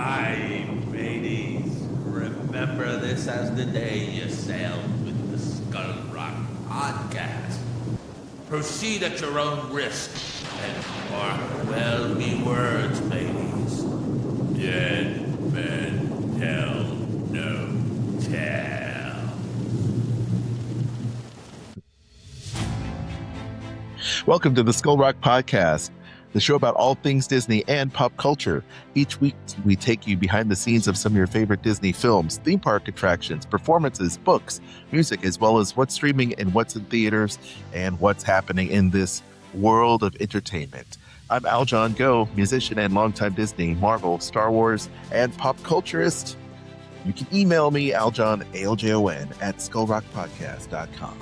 Aye, mateys, remember this as the day you sailed with the Skull Rock podcast. Proceed at your own risk, and mark well me words, mateys. Dead men tell no tale. Welcome to the Skull Rock Podcast, the show about all things Disney and pop culture. Each week, we take you behind the scenes of some of your favorite Disney films, theme park attractions, performances, books, music, as well as what's streaming and what's in theaters and what's happening in this world of entertainment. I'm Aljon Go, musician and longtime Disney, Marvel, Star Wars, and pop culturist. You can email me, Aljon, A-L-J-O-N, at skullrockpodcast.com.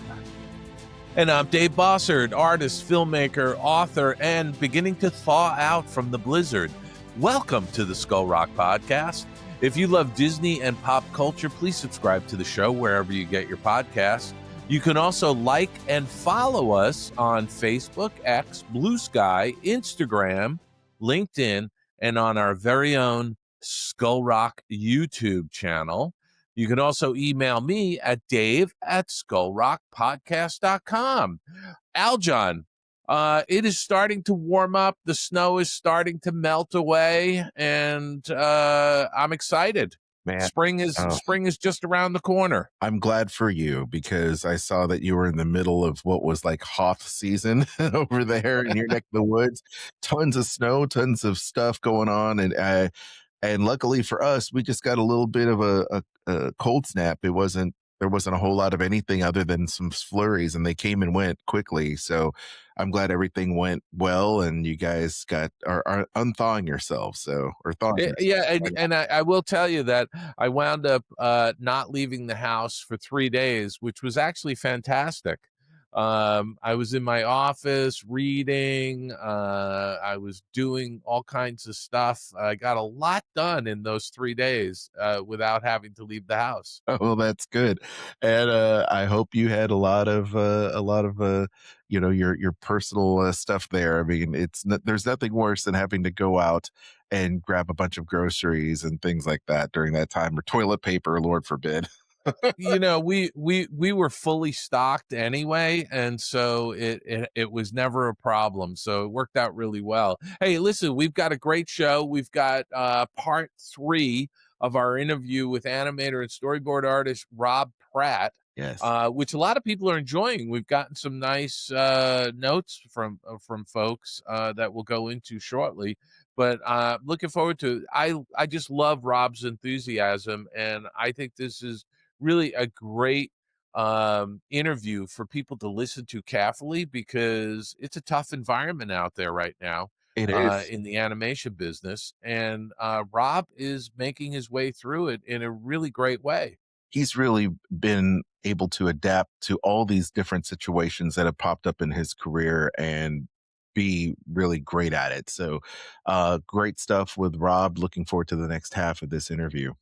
And I'm Dave Bossert, artist, filmmaker, author, and beginning to thaw out from the blizzard. Welcome to the Skull Rock Podcast. If you love Disney and pop culture, please subscribe to the show wherever you get your podcasts. You can also like and follow us on Facebook, X, Blue Sky, Instagram, LinkedIn, and on our very own Skull Rock YouTube channel. You can also email me at dave@skullrockpodcast.com. Aljon, it is starting to warm up. The snow is starting to melt away, and I'm excited. Man, Spring is just around the corner. I'm glad for you because I saw that you were in the middle of what was like Hoth season over there in your neck of the woods. Tons of snow, tons of stuff going on, and luckily for us, we just got a little bit of a cold snap. There wasn't a whole lot of anything other than some flurries, and they came and went quickly. So I'm glad everything went well, and you guys are unthawing yourselves. Or thawing. Yeah, and I will tell you that I wound up not leaving the house for 3 days, which was actually fantastic. I was in my office reading. I was doing all kinds of stuff. I got a lot done in those 3 days without having to leave the house. Oh, well, that's good, and I hope you had a lot of your personal stuff there. I mean, there's nothing worse than having to go out and grab a bunch of groceries and things like that during that time, or toilet paper, Lord forbid. We were fully stocked anyway, and so it was never a problem. So it worked out really well. Hey, listen, we've got a great show. We've got part 3 of our interview with animator and storyboard artist Robb Pratt. Yes. Which a lot of people are enjoying. We've gotten some nice notes from folks that we'll go into shortly. But looking forward to it. I just love Robb's enthusiasm, and I think this is really a great interview for people to listen to carefully because it's a tough environment out there right now. It is. In the animation business, and Robb is making his way through it in a really great way. He's really been able to adapt to all these different situations that have popped up in his career and be really great at it. So great stuff with Robb. Looking forward to the next half of this interview.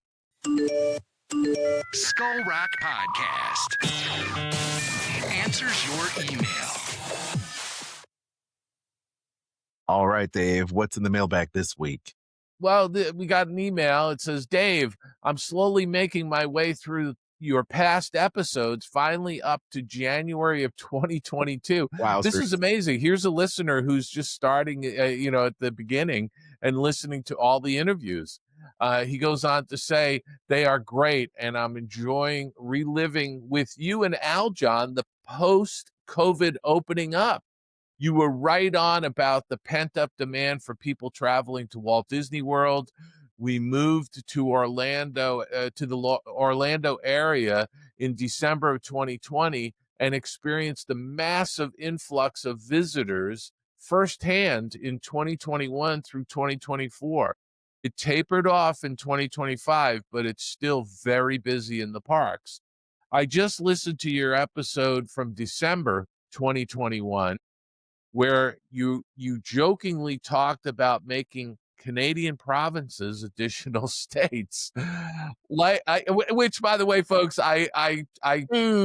Skull Rock Podcast answers your email. All right, Dave, what's in the mailbag this week? Well, we got an email. It says, Dave, I'm slowly making my way through your past episodes, finally up to January of 2022. Wow, this is amazing. Here's a listener who's just starting, at the beginning and listening to all the interviews. He goes on to say, they are great, and I'm enjoying reliving with you and Aljon the post-COVID opening up. You were right on about the pent-up demand for people traveling to Walt Disney World. We moved to Orlando, to the Orlando area in December of 2020 and experienced a massive influx of visitors firsthand in 2021 through 2024. It tapered off in 2025, but it's still very busy in the parks. I just listened to your episode from December 2021, where you jokingly talked about making Canadian provinces, additional states. Which, by the way, folks, I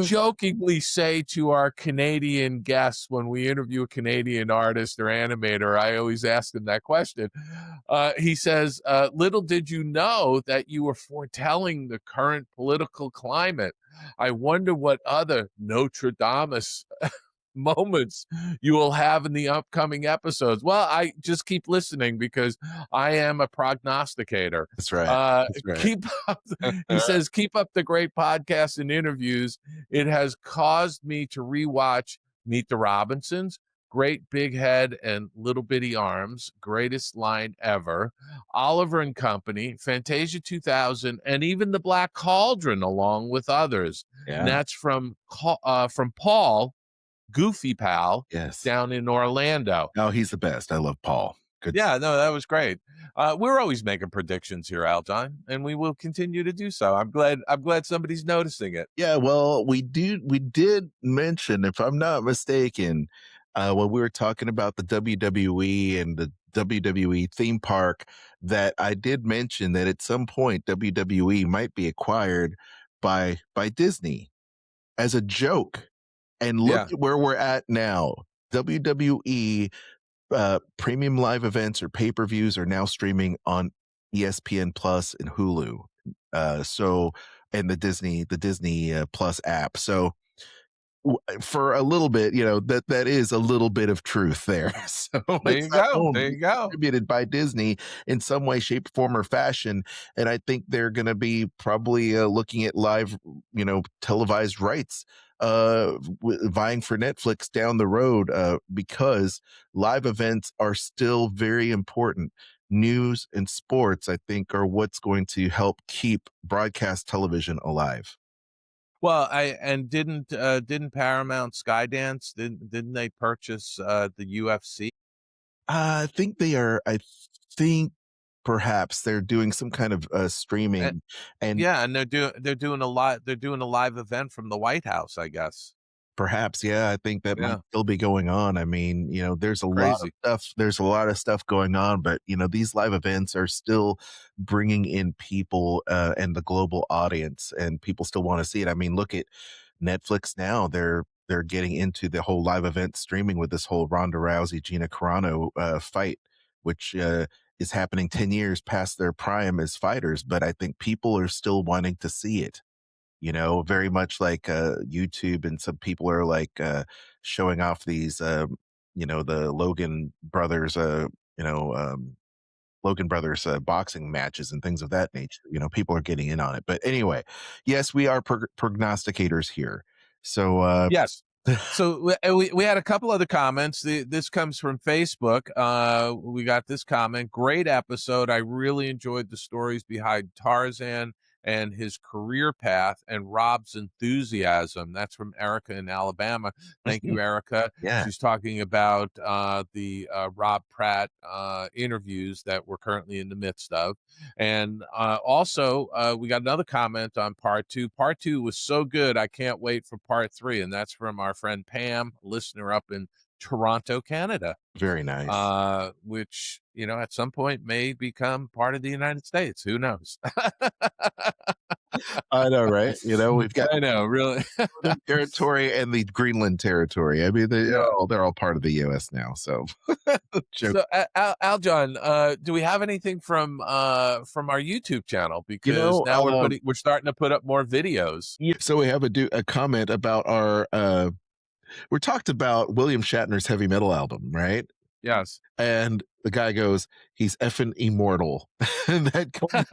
jokingly say to our Canadian guests when we interview a Canadian artist or animator, I always ask them that question. He says, little did you know that you were foretelling the current political climate. I wonder what other Nostradamus moments you will have in the upcoming episodes. Well, I just keep listening because I am a prognosticator. That's right. That's right. Keep up, he says, keep up the great podcasts and interviews. It has caused me to rewatch Meet the Robinsons, Great Big Head and Little Bitty Arms, Greatest Line Ever, Oliver and Company, Fantasia 2000, and even The Black Cauldron, along with others. Yeah. And that's from Paul, Goofy Pal, Yes. down in Orlando. Oh, he's the best. I love Paul. Good. Yeah, no, that was great. We're always making predictions here, Aljon, and we will continue to do so. I'm glad somebody's noticing it. Yeah, well, we did mention, if I'm not mistaken, when we were talking about the WWE and the WWE theme park, that I did mention that at some point WWE might be acquired by Disney as a joke. And look at where we're at now. WWE premium live events or pay-per-views are now streaming on ESPN Plus and Hulu. And the Disney Plus app. So for a little bit, that is a little bit of truth there. So there you go. Distributed by Disney in some way, shape, form, or fashion, and I think they're going to be probably looking at live, televised rights, vying for Netflix down the road, because live events are still very important. News and sports, I think, are what's going to help keep broadcast television alive. Well, didn't Paramount Skydance, didn't they purchase the UFC? I think they are. I think perhaps they're doing some kind of streaming, and they're doing a live event from the White House, I guess. Perhaps, yeah. I think that might still be going on. I mean, there's a lot of Crazy. stuff. There's a lot of stuff going on, but these live events are still bringing in people and the global audience, and people still want to see it. I mean, look at Netflix now. They're getting into the whole live event streaming with this whole Ronda Rousey Gina Carano fight, which is happening 10 years past their prime as fighters, but I think people are still wanting to see it. Very much like YouTube, and some people are like showing off these, the Logan Brothers, boxing matches and things of that nature. People are getting in on it. But anyway, yes, we are prognosticators here. So yes. So we had a couple other comments. This comes from Facebook. We got this comment. Great episode. I really enjoyed the stories behind Tarzan and his career path and Robb's enthusiasm. That's from Erica in Alabama. Thank you, Erica. Yeah. She's talking about the Robb Pratt interviews that we're currently in the midst of. And also, we got another comment on part 2. Part 2 was so good, I can't wait for part 3. And that's from our friend Pam, listener up in Toronto, Canada. Very nice. Which, at some point may become part of the United States. Who knows? I know, right? We've got really territory and the Greenland territory. I mean, they're all part of the U.S. now. So, so Aljon, do we have anything from our YouTube channel? Because now we're starting to put up more videos. Yeah, so we have a comment about our. We talked about William Shatner's heavy metal album, right? Yes. And the guy goes, he's effing immortal. And that comes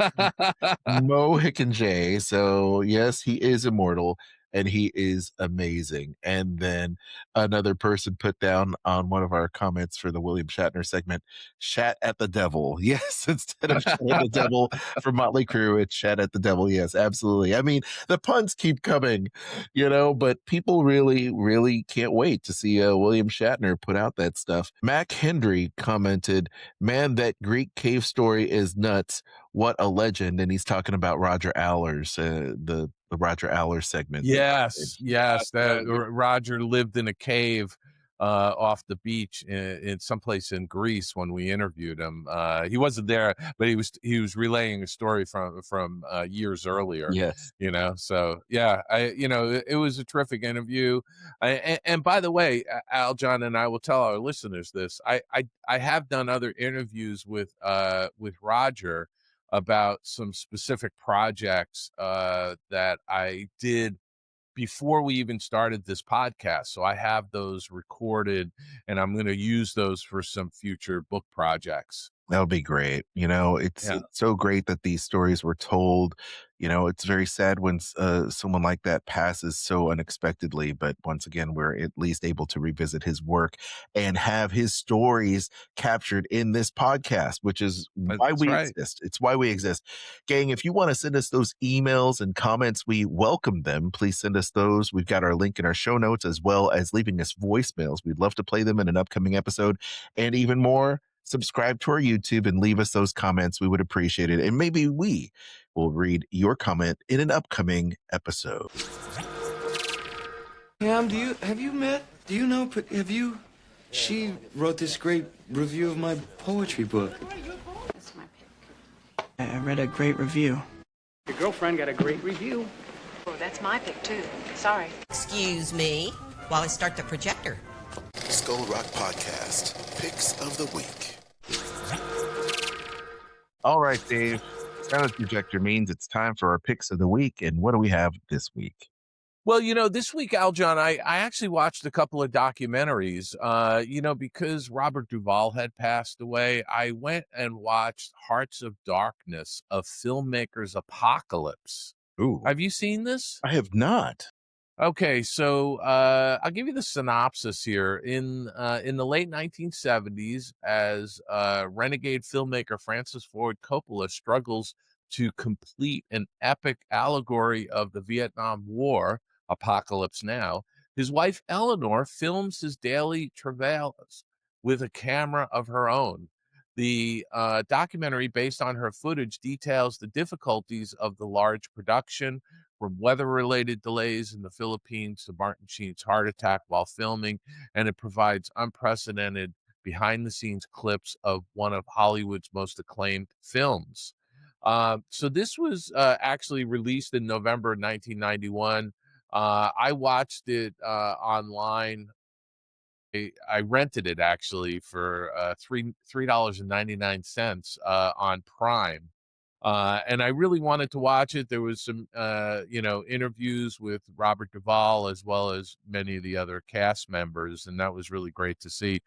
from Mo Hickenjay. So yes, he is immortal and he is amazing. And then another person put down on one of our comments for the William Shatner segment, "Shat at the devil." Yes, instead of "Shat at the devil" from Motley Crue, it's "Shat at the devil." Yes, absolutely. I mean, the puns keep coming, but people really, really can't wait to see William Shatner put out that stuff. Mac Hendry commented, "Man, that Greek cave story is nuts. What a legend." And he's talking about Roger Allers, the Roger Allers segment. Yes. That Roger lived in a cave off the beach in someplace in Greece when we interviewed him. He wasn't there, but he was relaying a story from years earlier. Yes. So yeah, it was a terrific interview. And by the way, Aljon, and I will tell our listeners this: I have done other interviews with Roger about some specific projects that I did before we even started this podcast. So I have those recorded, and I'm going to use those for some future book projects. That would be great. It's Yeah. so great that these stories were told. It's very sad when someone like that passes so unexpectedly. But once again, we're at least able to revisit his work and have his stories captured in this podcast, which is why That's we right. exist. It's why we exist. Gang, if you want to send us those emails and comments, we welcome them. Please send us those. We've got our link in our show notes, as well as leaving us voicemails. We'd love to play them in an upcoming episode. And even more, subscribe to our YouTube and leave us those comments. We would appreciate it. And maybe we will read your comment in an upcoming episode. Pam, she wrote this great review of my poetry book. That's my pick. I read a great review. Your girlfriend got a great review. Oh, that's my pick, too. Sorry. Excuse me while I start the projector. Skull Rock Podcast, Picks of the Week. All right, Dave. Now the projector means it's time for our picks of the week. And what do we have this week? Well, this week, Aljon, I actually watched a couple of documentaries. Because Robert Duvall had passed away, I went and watched Hearts of Darkness, a filmmaker's apocalypse. Ooh, Have you seen this? I have not. Okay, so I'll give you the synopsis here. In the late 1970s, as renegade filmmaker Francis Ford Coppola struggles to complete an epic allegory of the Vietnam War, Apocalypse Now, his wife Eleanor films his daily travails with a camera of her own. The documentary, based on her footage, details the difficulties of the large production, from weather-related delays in the Philippines to Martin Sheen's heart attack while filming, and it provides unprecedented behind-the-scenes clips of one of Hollywood's most acclaimed films. So this was actually released in November 1991. I watched it online. I rented it actually for $3.99 on Prime. And I really wanted to watch it. There was some, interviews with Robert Duvall as well as many of the other cast members, and that was really great to see.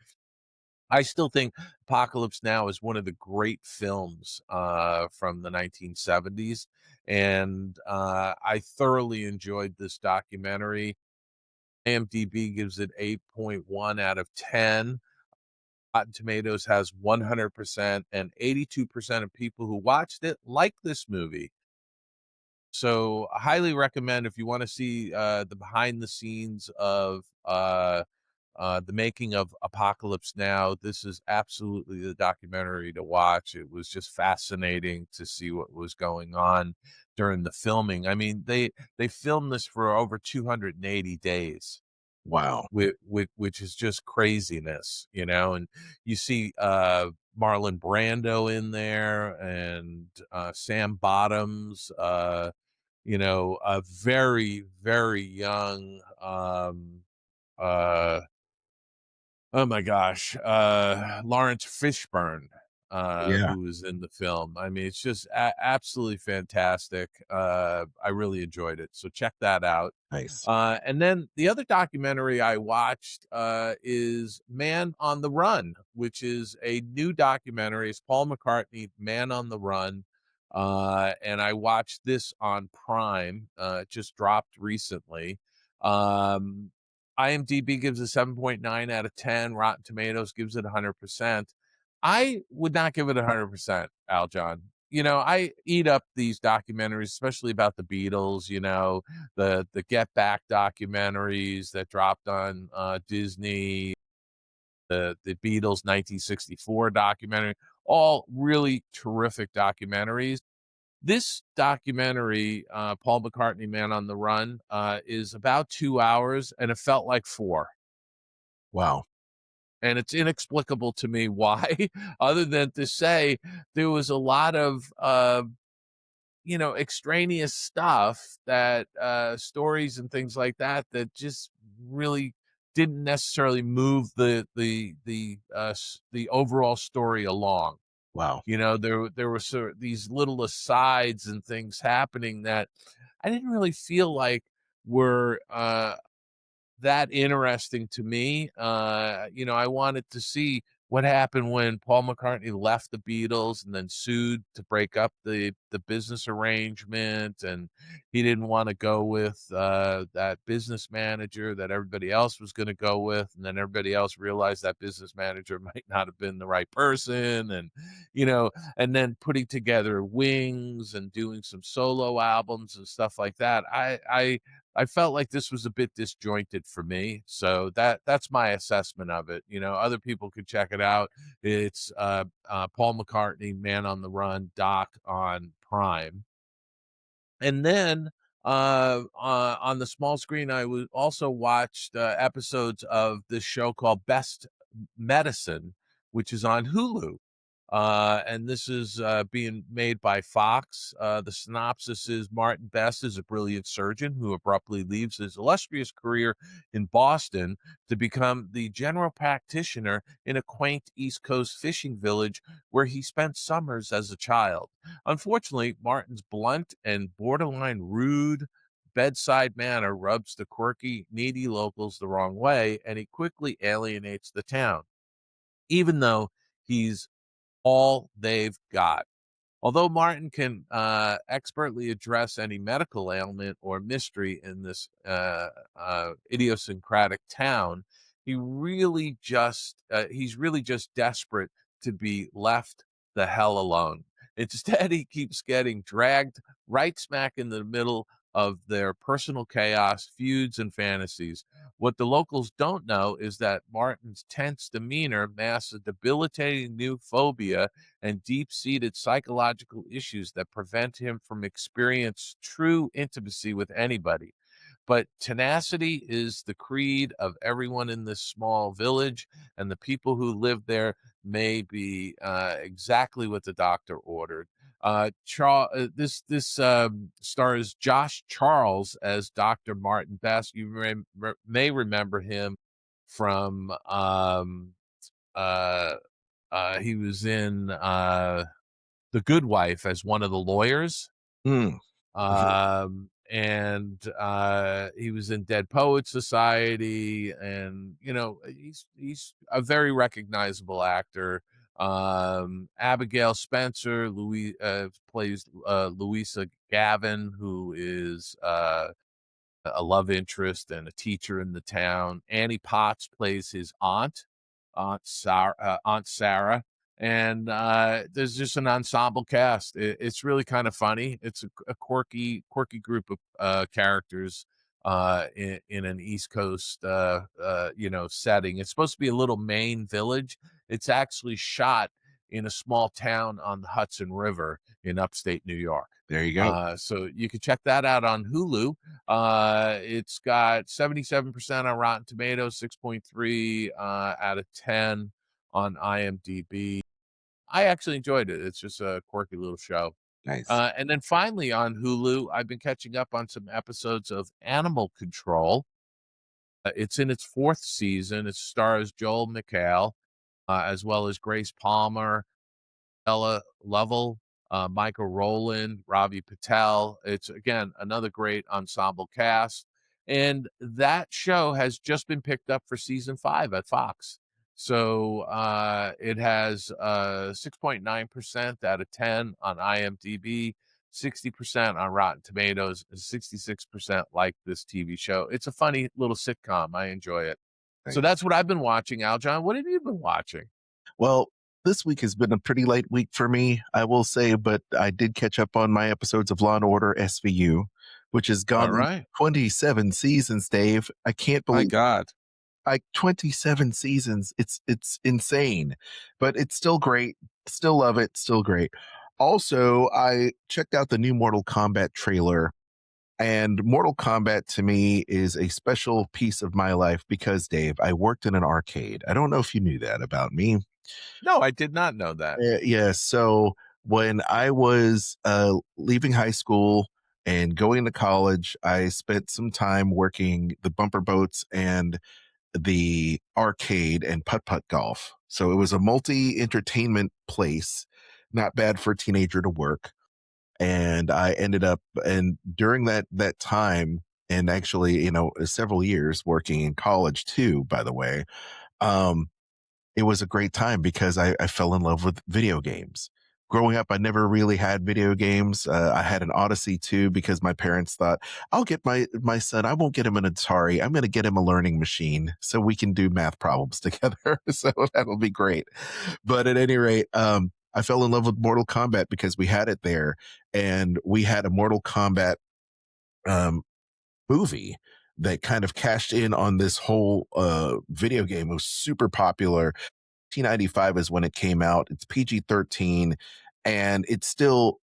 I still think Apocalypse Now is one of the great films from the 1970s, and I thoroughly enjoyed this documentary. IMDb gives it 8.1 out of 10. Rotten Tomatoes has 100%, and 82% of people who watched it like this movie. So I highly recommend, if you want to see the behind the scenes of the making of Apocalypse Now, this is absolutely the documentary to watch. It was just fascinating to see what was going on during the filming. I mean, they filmed this for over 280 days. Wow. Which is just craziness, and you see Marlon Brando in there, and Sam Bottoms, a very, very young oh my gosh, Lawrence Fishburne, Yeah. who was in the film. I mean, it's just absolutely fantastic. I really enjoyed it. So check that out. Nice. And then the other documentary I watched is Man on the Run, which is a new documentary. It's Paul McCartney, Man on the Run. And I watched this on Prime. It just dropped recently. IMDb gives it 7.9 out of 10. Rotten Tomatoes gives it 100%. I would not give it 100%, Aljon. I eat up these documentaries, especially about the Beatles, the Get Back documentaries that dropped on Disney, the Beatles 1964 documentary, all really terrific documentaries. This documentary, Paul McCartney, Man on the Run, is about 2 hours, and it felt like 4. Wow. And it's inexplicable to me why, other than to say there was a lot of extraneous stuff that stories and things like that that just really didn't necessarily move the overall story along. Wow. There were sort of these little asides and things happening that I didn't really feel like were that interesting to me. I wanted to see what happened when Paul McCartney left the Beatles and then sued to break up the business arrangement, and he didn't want to go with that business manager that everybody else was going to go with, and then everybody else realized that business manager might not have been the right person, and and then putting together Wings and doing some solo albums and stuff like that. I felt like this was a bit disjointed for me, so that's my assessment of it. Other people could check it out. It's Paul McCartney, Man on the Run doc on Prime. And then on the small screen, I was also watched episodes of this show called Best Medicine, which is on Hulu. And this is being made by Fox. The synopsis is Martin Best is a brilliant surgeon who abruptly leaves his illustrious career in Boston to become the general practitioner in a quaint East Coast fishing village where he spent summers as a child. Unfortunately, Martin's blunt and borderline rude bedside manner rubs the quirky, needy locals the wrong way, and he quickly alienates the town, even though he's all they've got. Although Martin can expertly address any medical ailment or mystery in this idiosyncratic town, he's really just desperate to be left the hell alone. Instead, he keeps getting dragged right smack in the middle of their personal chaos, feuds, and fantasies. What the locals don't know is that Martin's tense demeanor masks a debilitating new phobia and deep-seated psychological issues that prevent him from experience true intimacy with anybody. But tenacity is the creed of everyone in this small village, and the people who live there may be exactly what the doctor ordered. This stars Josh Charles as Dr. Martin Best. You may remember him from he was in The Good Wife as one of the lawyers. Hmm. And he was in Dead Poet Society, and he's a very recognizable actor. Abigail Spencer Louis plays Louisa Gavin, who is a love interest and a teacher in the town. Annie Potts plays his Aunt Sarah, and there's just an ensemble cast. It's really kind of funny. It's a quirky group of characters in an East Coast setting. It's supposed to be a little Maine village. It's actually shot in a small town on the Hudson River in upstate New York. There you go. So you can check that out on Hulu. It's got 77% on Rotten Tomatoes, 6.3 out of 10 on IMDb. I actually enjoyed it. It's just a quirky little show. Nice. And then finally on Hulu, I've been catching up on some episodes of Animal Control. It's in its fourth season. It stars Joel McHale, as well as Grace Palmer, Ella Lovell, Michael Rowland, Ravi Patel. It's, again, another great ensemble cast. And that show has just been picked up for season 5 at Fox. So it has 6.9% out of 10 on IMDb, 60% on Rotten Tomatoes, and 66% like this TV show. It's a funny little sitcom. I enjoy it. So that's what I've been watching, Aljon. What have you been watching? Well, this week has been a pretty light week for me, I will say, but I did catch up on my episodes of Law & Order SVU, which has gone 27 seasons, Dave. I can't believe. My God. 27 seasons. It's insane, but it's still great. Still love it. Still great. Also, I checked out the new Mortal Kombat trailer, And Mortal Kombat to me is a special piece of my life because, Dave, I worked in an arcade. I don't know if you knew that about me. No, I did not know that. Yeah. So when I was leaving high school and going to college, I spent some time working the bumper boats and the arcade and putt-putt golf. So it was a multi-entertainment place, not bad for a teenager to work. And I ended up, and during that time, and actually, several years working in college too, by the way, um, it was a great time because I fell in love with video games. Growing up, I never really had video games. I had an Odyssey too because my parents thought, I'll get my son. I won't get him an Atari. I'm going to get him a learning machine so we can do math problems together. So that'll be great. But at any rate, I fell in love with Mortal Kombat because we had it there, and we had a Mortal Kombat um, movie that kind of cashed in on this whole video game. It was super popular. 1995 is when it came out. It's PG-13, and it's still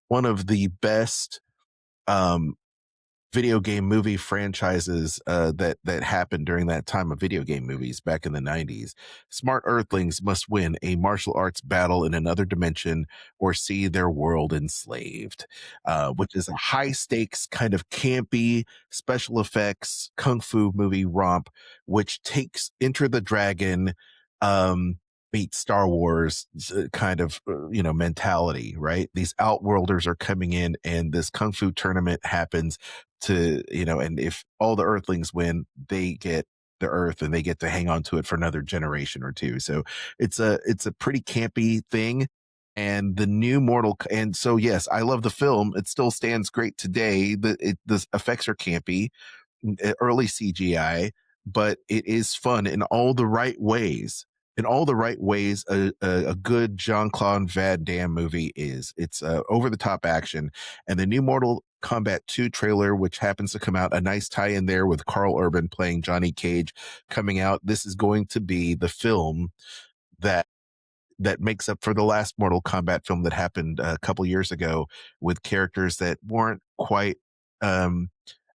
one of the best um, video game movie franchises that happened during that time of video game movies back in the 90s. Smart Earthlings must win a martial arts battle in another dimension or see their world enslaved, which is a high stakes kind of campy special effects kung fu movie romp, which takes Enter the Dragon meets Star Wars kind of mentality, right? These outworlders are coming in, and this kung fu tournament happens to and if all the Earthlings win, they get the Earth and they get to hang on to it for another generation or two. So it's a pretty campy thing. And the new and so yes, I love the film. It still stands great today. The effects are campy, early CGI, but it is fun in all the right ways. In all the right ways, a good Jean-Claude Van Damme movie is. It's over the top action, and the new Mortal Kombat 2 trailer, which happens to come out, a nice tie in there with Carl Urban playing Johnny Cage coming out. This is going to be the film that makes up for the last Mortal Kombat film that happened a couple years ago with characters that weren't quite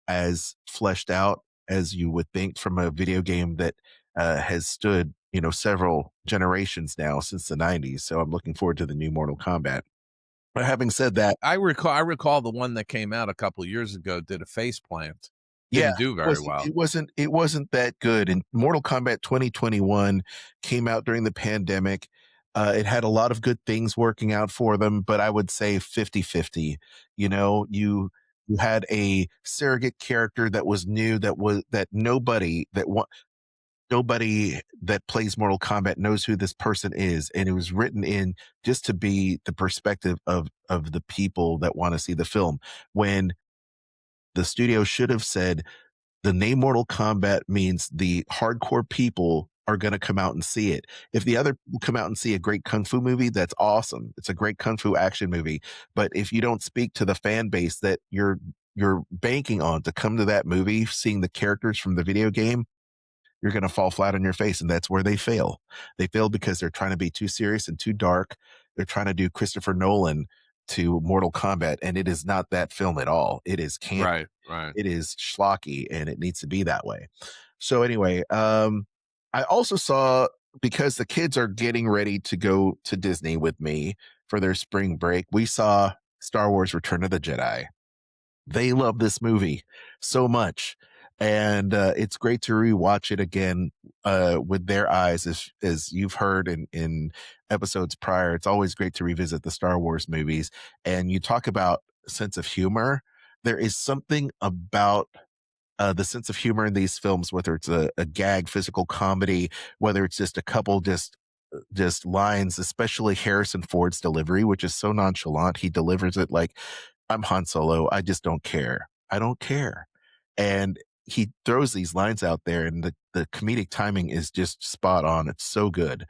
as fleshed out as you would think from a video game that has stood several generations now since the 90s. So I'm looking forward to the new Mortal Kombat. But having said that, I recall the one that came out a couple of years ago did a face plant. Didn't do very well. It wasn't that good. And Mortal Kombat 2021 came out during the pandemic. It had a lot of good things working out for them, but I would say 50-50. You had a surrogate character that was new, that nobody that plays Mortal Kombat knows who this person is, and it was written in just to be the perspective of the people that want to see the film, when the studio should have said the name Mortal Kombat means the hardcore people are going to come out and see it. If the other people come out and see a great kung fu movie, that's awesome. It's a great kung fu action movie. But if you don't speak to the fan base that you're banking on to come to that movie, seeing the characters from the video game, you're going to fall flat on your face. And that's where they fail. They fail because they're trying to be too serious and too dark. They're trying to do Christopher Nolan to Mortal Kombat, and it is not that film at all. It is campy. Right. It is schlocky, and it needs to be that way. So anyway, I also saw, because the kids are getting ready to go to Disney with me for their spring break, we saw Star Wars Return of the Jedi. They love this movie so much. And it's great to rewatch it again with their eyes, as you've heard in episodes prior. It's always great to revisit the Star Wars movies. And you talk about sense of humor. There is something about the sense of humor in these films, whether it's a gag physical comedy, whether it's just a couple just lines, especially Harrison Ford's delivery, which is so nonchalant. He delivers it like, I'm Han Solo. I just don't care. I don't care. And he throws these lines out there, and the comedic timing is just spot on. It's so good.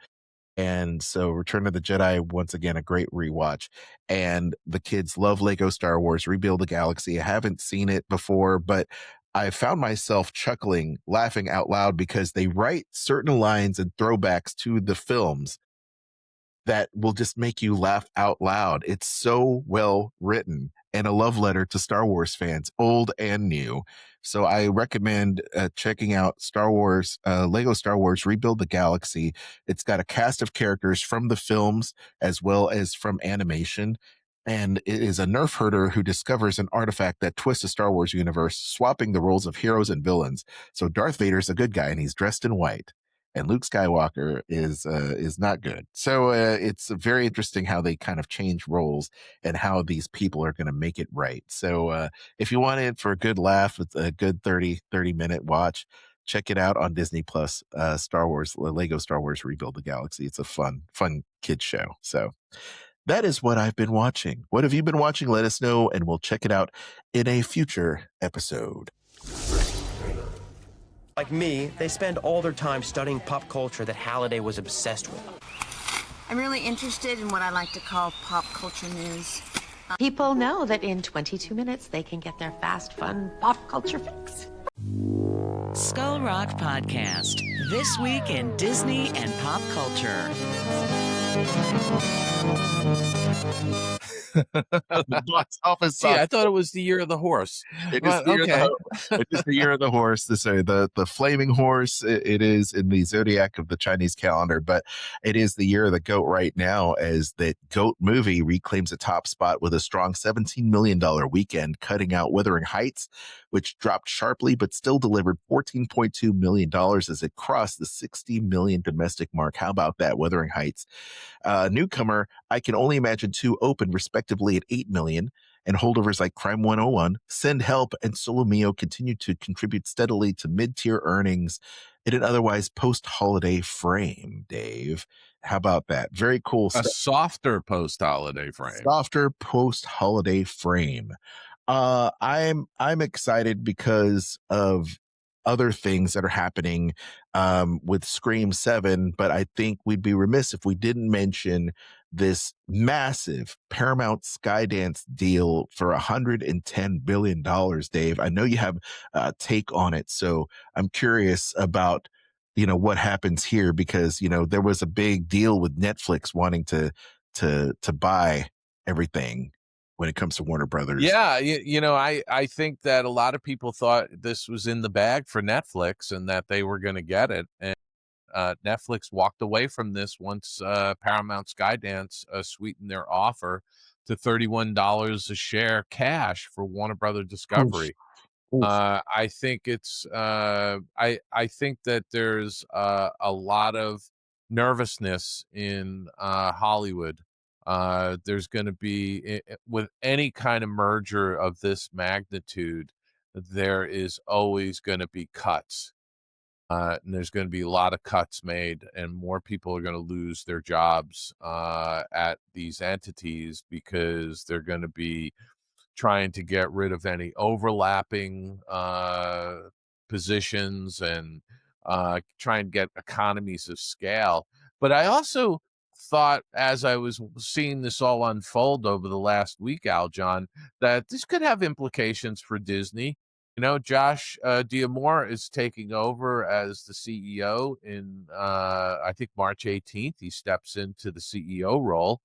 And so Return of the Jedi, once again, a great rewatch. And the kids love Lego Star Wars, Rebuild the Galaxy. I haven't seen it before, but I found myself chuckling, laughing out loud, because they write certain lines and throwbacks to the films that will just make you laugh out loud. It's so well written. and a love letter to Star Wars fans, old and new. So I recommend checking out Lego Star Wars Rebuild the Galaxy. It's got a cast of characters from the films as well as from animation. And it is a nerf herder who discovers an artifact that twists the Star Wars universe, swapping the roles of heroes and villains. So Darth Vader's a good guy and he's dressed in white, and Luke Skywalker is not good. So it's very interesting how they kind of change roles and how these people are going to make it right. So if you want it for a good laugh, it's a good 30-minute watch. Check it out on Disney Plus. Lego Star Wars Rebuild the Galaxy. It's a fun kid show. So that is what I've been watching. What have you been watching? Let us know, and we'll check it out in a future episode. Like me, they spend all their time studying pop culture that Halliday was obsessed with. I'm really interested in what I like to call pop culture news. People know that in 22 minutes they can get their fast, fun pop culture fix. Skull Rock Podcast. This week in Disney and pop culture. The box office. See, I thought it was the year of the horse. It is it is the year of the horse. The flaming horse. It is in the zodiac of the Chinese calendar, but it is the year of the goat right now, as that goat movie reclaims a top spot with a strong $17 million weekend, cutting out Wuthering Heights, which dropped sharply but still delivered $14.2 million as it crossed the 60 million domestic mark. How about that, Wuthering Heights? Newcomer, I Can Only Imagine 2 opened respectively at 8 million, and holdovers like Crime 101, Send Help, and Solo Mio continue to contribute steadily to mid-tier earnings in an otherwise post-holiday frame. Dave, how about that? Very cool stuff. A softer post-holiday frame. Softer post-holiday frame. I'm excited because of other things that are happening with Scream 7, but I think we'd be remiss if we didn't mention this massive Paramount Skydance deal for $110 billion, Dave. I know you have a take on it, so I'm curious about, what happens here, because, there was a big deal with Netflix wanting to buy everything when it comes to Warner Brothers. Yeah, I think that a lot of people thought this was in the bag for Netflix and that they were going to get it. And Netflix walked away from this once Paramount Skydance sweetened their offer to $31 a share cash for Warner Brother Discovery. Oof. I think it's I think that there's a lot of nervousness in Hollywood. There's going to be, with any kind of merger of this magnitude, there is always going to be cuts. And there's going to be a lot of cuts made, and more people are going to lose their jobs at these entities, because they're going to be trying to get rid of any overlapping positions and try and get economies of scale. But I also thought, as I was seeing this all unfold over the last week, Aljon, that this could have implications for Disney. Josh D'Amore is taking over as the CEO in, I think, March 18th. He steps into the CEO role.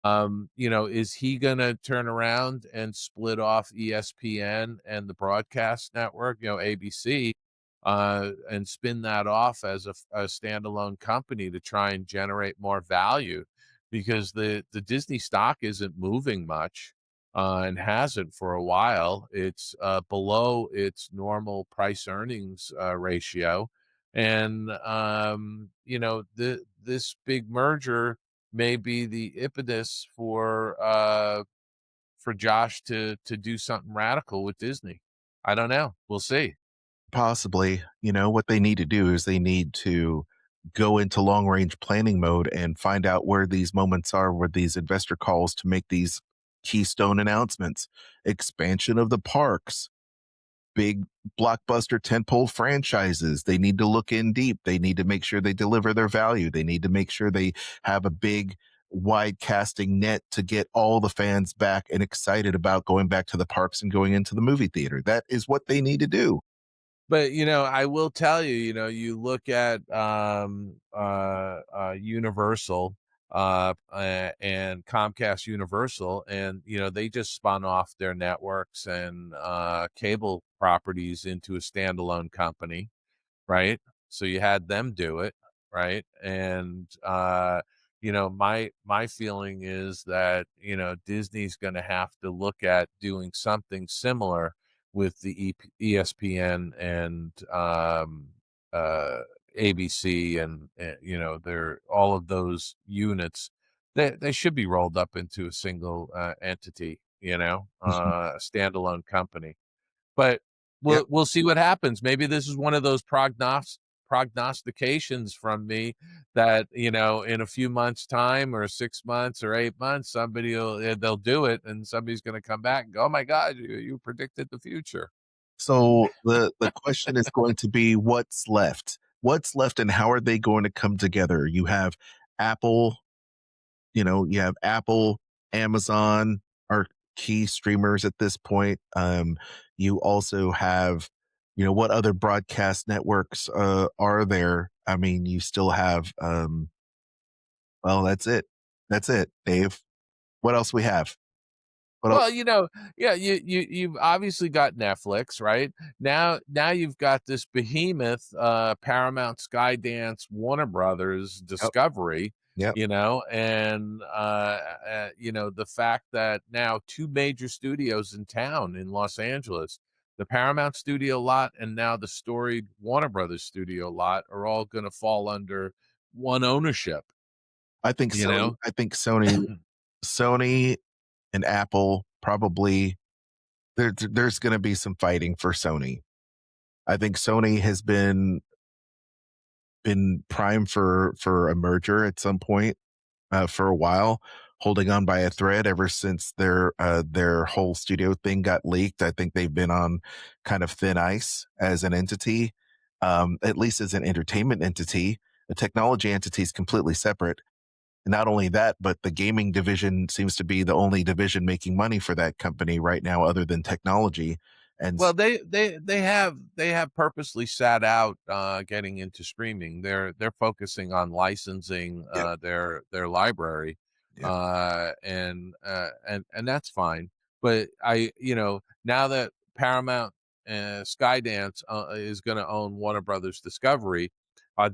Is he going to turn around and split off ESPN and the broadcast network, ABC, and spin that off as a standalone company to try and generate more value? Because the Disney stock isn't moving much. And hasn't for a while. It's below its normal price earnings ratio. And, this big merger may be the impetus for Josh to do something radical with Disney. I don't know. We'll see. Possibly. What they need to do is they need to go into long range planning mode and find out where these moments are, where these investor calls to make these keystone announcements, expansion of the parks, big blockbuster tentpole franchises. They need to look in deep. They need to make sure they deliver their value. They need to make sure they have a big wide casting net to get all the fans back and excited about going back to the parks and going into the movie theater. That is what they need to do. But, I will tell you, you look at Universal, and Comcast Universal, and they just spun off their networks and cable properties into a standalone company, right? So you had them do it, right? And my feeling is that Disney's going to have to look at doing something similar with the ESPN and uh, ABC and they're all of those units. They should be rolled up into a single entity, a standalone company. But Yep. we'll see what happens. Maybe this is one of those prognostications from me that in a few months' time, or 6 months or 8 months, they'll do it, and somebody's going to come back and go, "Oh my God, you predicted the future." So the question is going to be what's left? What's left and how are they going to come together? Apple, you have Apple, Amazon are key streamers at this point. You also have, what other broadcast networks are there? I mean, you still have well, that's it. That's it, Dave. What else we have? What else? Well, yeah, you've obviously got Netflix, right? Now you've got this behemoth, Paramount, Skydance, Warner Brothers, Yep. Discovery, Yep. and the fact that now two major studios in town in Los Angeles, the Paramount studio lot and now the storied Warner Brothers studio lot, are all going to fall under one ownership, I think you Sony know? I think Sony and Apple probably there's going to be some fighting for Sony. I think Sony has been prime for a merger at some point for a while, holding on by a thread ever since their whole studio thing got leaked. I think they've been on kind of thin ice as an entity, at least as an entertainment entity. The technology entity is completely separate. Not only that, but the gaming division seems to be the only division making money for that company right now, other than technology. And Well, they have purposely sat out getting into streaming. They're focusing on licensing yep, their library, yep. and that's fine. But now that Paramount Skydance is going to own Warner Brothers Discovery, are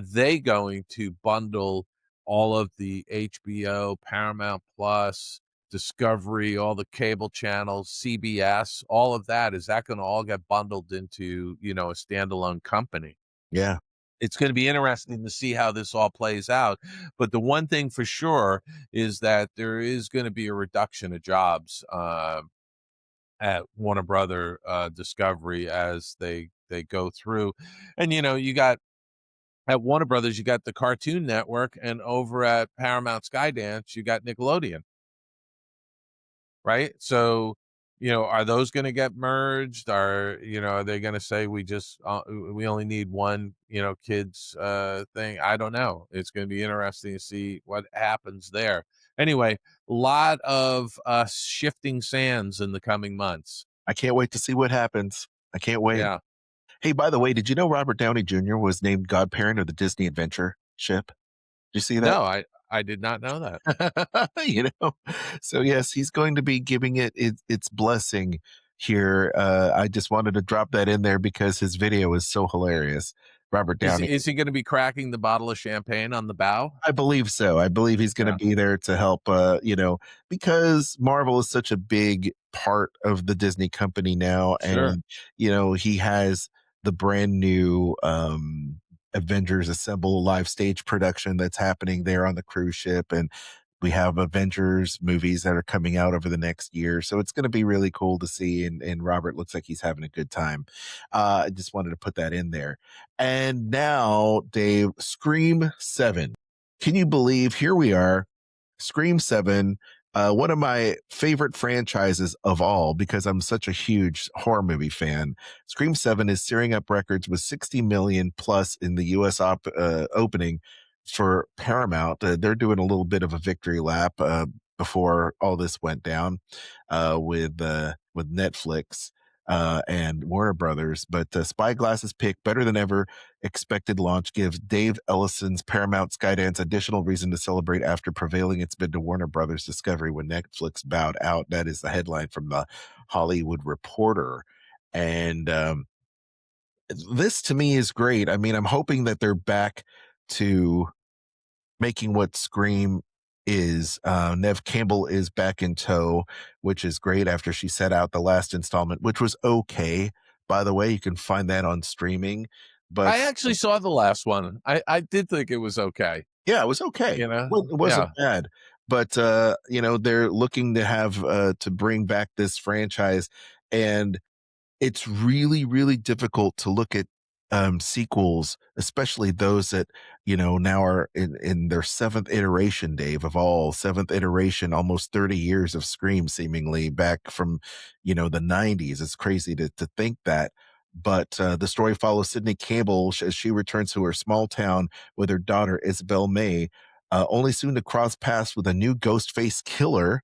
they going to bundle all of the HBO, Paramount Plus, Discovery, all the cable channels, CBS, all of that, is that going to all get bundled into, a standalone company? Yeah. It's going to be interesting to see how this all plays out. But the one thing for sure is that there is going to be a reduction of jobs at Warner Brother Discovery as they go through. And, you got at Warner Brothers, you got the Cartoon Network, and over at Paramount Skydance, you got Nickelodeon. Right? So, are those going to get merged? Are they going to say we only need one, kids thing? I don't know. It's going to be interesting to see what happens there. Anyway, a lot of shifting sands in the coming months. I can't wait to see what happens. I can't wait. Yeah. Hey, by the way, did you know Robert Downey Jr. was named godparent of the Disney Adventure ship? Did you see that? No, I did not know that. So yes, he's going to be giving its blessing here. I just wanted to drop that in there because his video is so hilarious. Robert Is Downey. is he going to be cracking the bottle of champagne on the bow? I believe so. I believe he's going to be there to help, because Marvel is such a big part of the Disney company now. Sure. And, he has the brand new Avengers Assemble live stage production that's happening there on the cruise ship. And we have Avengers movies that are coming out over the next year. So it's going to be really cool to see. And Robert looks like he's having a good time. I just wanted to put that in there. And now, Dave, Scream 7. Can you believe here we are, Scream 7, one of my favorite franchises of all because I'm such a huge horror movie fan. Scream 7 is searing up records with 60 million plus in the U.S. opening for Paramount. They're doing a little bit of a victory lap before all this went down with Netflix. and Warner Brothers. But Spyglass's pick, Better Than Ever, expected launch gives Dave Ellison's Paramount Skydance additional reason to celebrate after prevailing its bid to Warner Brothers Discovery when Netflix bowed out. That is the headline from the Hollywood Reporter. And this to me is great. I mean, I'm hoping that they're back to making what Scream is. Nev Campbell is back in tow, which is great after she set out the last installment, which was okay. By the way, you can find that on streaming. But I actually saw the last one. I did think it was okay. Yeah, it was okay. You know, it wasn't bad. But they're looking to have to bring back this franchise, and it's really, really difficult to look at sequels, especially those that, now are in their seventh iteration, Dave, seventh iteration, almost 30 years of Scream, seemingly back from, the 90s. It's crazy to think that. But the story follows Sydney Campbell as she returns to her small town with her daughter, Isabel May, only soon to cross paths with a new ghost face killer.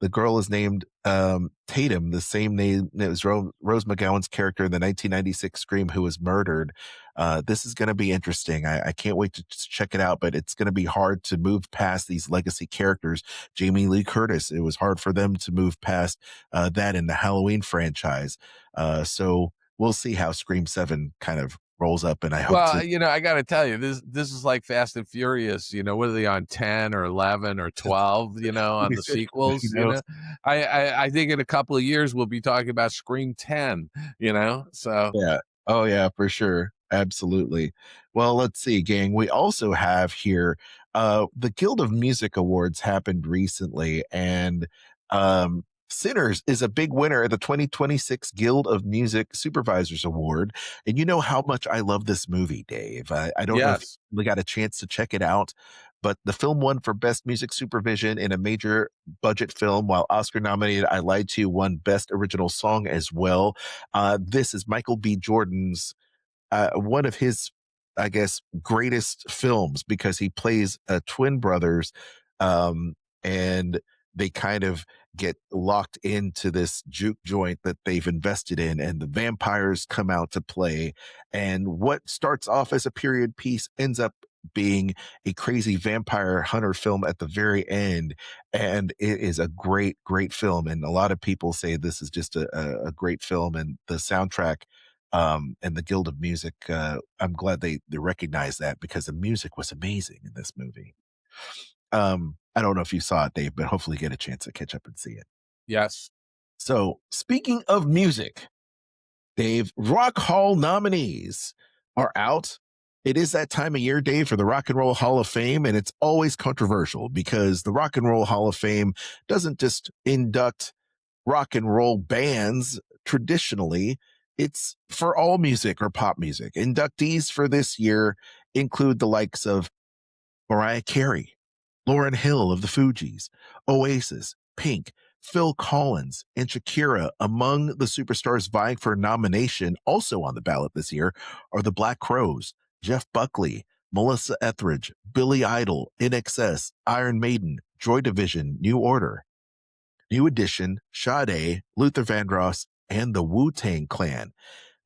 The girl is named Tatum, the same name as Rose McGowan's character in the 1996 Scream, who was murdered. This is going to be interesting. I can't wait to check it out, but it's going to be hard to move past these legacy characters. Jamie Lee Curtis, it was hard for them to move past that in the Halloween franchise. So we'll see how Scream 7 kind of rolls up, and I hope. Well, I got to tell you, this is like Fast and Furious. What are they on, 10 or 11 or 12? On the sequels. I think in a couple of years we'll be talking about Scream 10. So yeah, oh yeah, for sure, absolutely. Well, let's see, gang. We also have here the Guild of Music Awards happened recently, and Sinners is a big winner at the 2026 Guild of Music Supervisors Award. And you know how much I love this movie, Dave. I don't know if we got a chance to check it out, but the film won for Best Music Supervision in a major budget film, while Oscar nominated I Lied to You won Best Original Song as well. This is Michael B. Jordan's one of his, I guess, greatest films, because he plays twin brothers, and they kind of get locked into this juke joint that they've invested in, and the vampires come out to play. And what starts off as a period piece ends up being a crazy vampire hunter film at the very end. And it is a great, great film. And a lot of people say this is just a great film, and the soundtrack and the Guild of Music, I'm glad they recognize that, because the music was amazing in this movie. I don't know if you saw it, Dave, but hopefully get a chance to catch up and see it. Yes. So speaking of music, Dave, Rock Hall nominees are out. It is that time of year, Dave, for the Rock and Roll Hall of Fame, and it's always controversial because the Rock and Roll Hall of Fame doesn't just induct rock and roll bands traditionally. It's for all music or pop music. Inductees for this year include the likes of Mariah Carey, Lauryn Hill of the Fugees, Oasis, Pink, Phil Collins, and Shakira. Among the superstars vying for a nomination, also on the ballot this year, are the Black Crowes, Jeff Buckley, Melissa Etheridge, Billy Idol, INXS, Iron Maiden, Joy Division, New Order, New Edition, Sade, Luther Vandross, and the Wu-Tang Clan.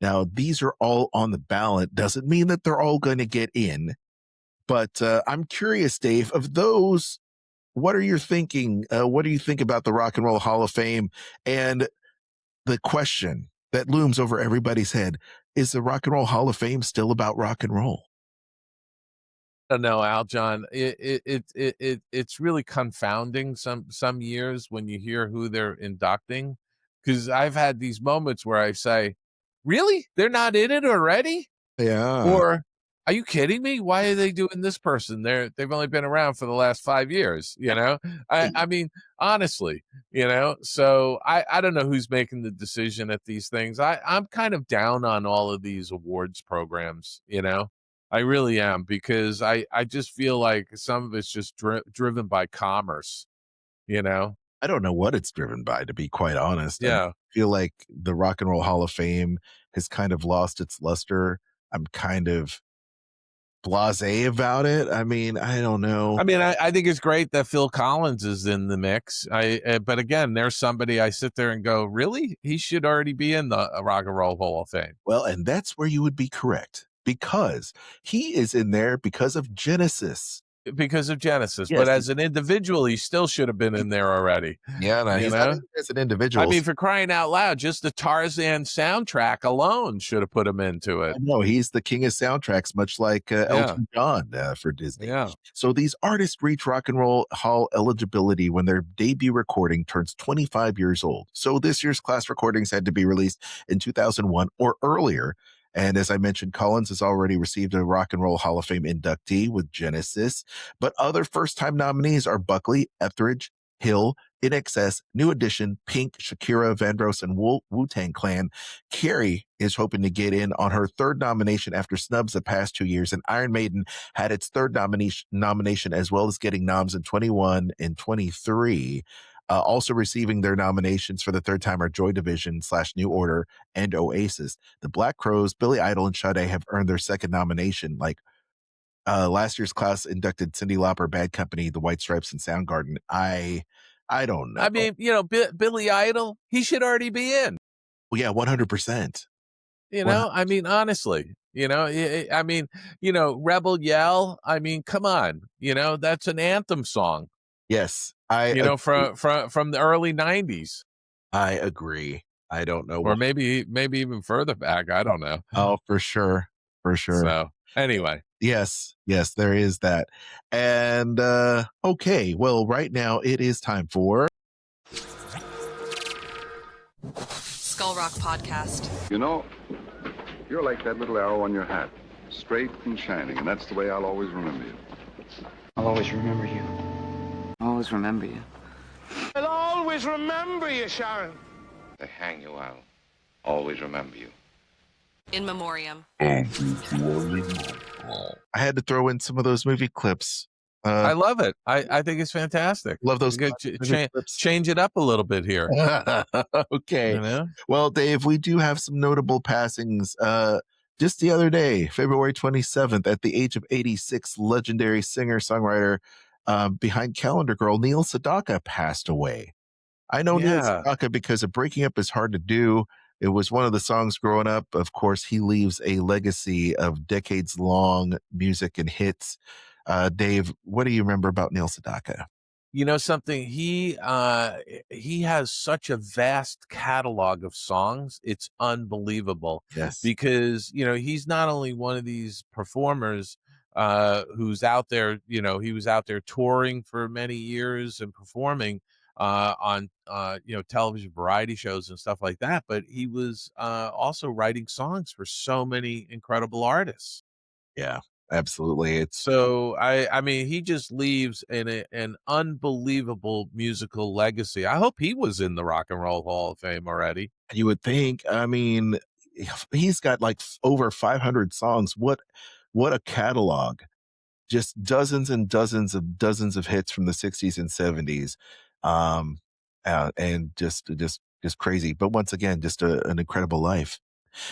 Now, these are all on the ballot. Doesn't mean that they're all going to get in. But I'm curious, Dave, of those, what are you thinking? What do you think about the Rock and Roll Hall of Fame? And the question that looms over everybody's head, is the Rock and Roll Hall of Fame still about rock and roll? I don't know, Aljon. It's really confounding some years when you hear who they're inducting, because I've had these moments where I say, really? They're not in it already? Yeah. Or, are you kidding me? Why are they doing this person? They've only been around for the last 5 years, I mean, honestly, so I don't know who's making the decision at these things. I'm kind of down on all of these awards programs, I really am, because I just feel like some of it's just driven by commerce, I don't know what it's driven by, to be quite honest. Yeah. I feel like the Rock and Roll Hall of Fame has kind of lost its luster. I'm kind of blasé about it. I mean, I don't know. I mean, I think it's great that Phil Collins is in the mix. But again, there's somebody I sit there and go, really? He should already be in the Rock and Roll Hall of Fame. Well, and that's where you would be correct, because he is in there because of Genesis. Because of Genesis, Yes. but as an individual, he still should have been in there already. Yeah, no, he's not as an individual. I mean, for crying out loud, just the Tarzan soundtrack alone should have put him into it. No, he's the king of soundtracks, much like Elton John for Disney. Yeah. So these artists reach Rock and Roll Hall eligibility when their debut recording turns 25 years old. So this year's class recordings had to be released in 2001 or earlier. And as I mentioned, Collins has already received a Rock and Roll Hall of Fame inductee with Genesis. But other first-time nominees are Buckley, Etheridge, Hill, INXS, New Edition, Pink, Shakira, Vandross, and Wu-Tang Clan. Carrie is hoping to get in on her third nomination after snubs the past 2 years, and Iron Maiden had its third nomination, as well as getting noms in 21 and 23. Also receiving their nominations for the third time are Joy Division / New Order and Oasis. The Black Crowes, Billy Idol, and Sade have earned their second nomination. Like last year's class inducted Cyndi Lauper, Bad Company, The White Stripes, and Soundgarden. I don't know. I mean, Billy Idol, he should already be in. Well, yeah, 100%. I mean, honestly, I mean, Rebel Yell. I mean, come on, that's an anthem song. Yes, from the early 90s. I agree. I don't know. Or maybe even further back. I don't know. Oh, for sure. So anyway. Yes, there is that. And okay, well, right now it is time for Skull Rock Podcast. You're like that little arrow on your hat, straight and shining, and that's the way I'll always remember you. I'll always remember you. I'll always remember you. I'll always remember you, Sharon. They hang you, I'll always remember you. In memoriam. I had to throw in some of those movie clips. I love it. I think it's fantastic. Love those. Change it up a little bit here. Okay. Well, Dave, we do have some notable passings. Just the other day, February 27th, at the age of 86, legendary singer-songwriter behind Calendar Girl, Neil Sedaka, passed away. I know Neil Sedaka because of Breaking Up Is Hard to Do. It was one of the songs growing up. Of course, he leaves a legacy of decades-long music and hits. Dave, what do you remember about Neil Sedaka? Something, he has such a vast catalog of songs. It's unbelievable. Yes. Because, he's not only one of these performers who's out there, he was out there touring for many years and performing on television variety shows and stuff like that, but he was also writing songs for so many incredible artists. Yeah, absolutely. So I mean, he just leaves an unbelievable musical legacy. I hope he was in the Rock and Roll Hall of Fame already. You would think. I mean, he's got like over 500 songs. What a catalog! Just dozens and dozens of hits from the 60s and 70s. And just crazy. But once again, just an incredible life.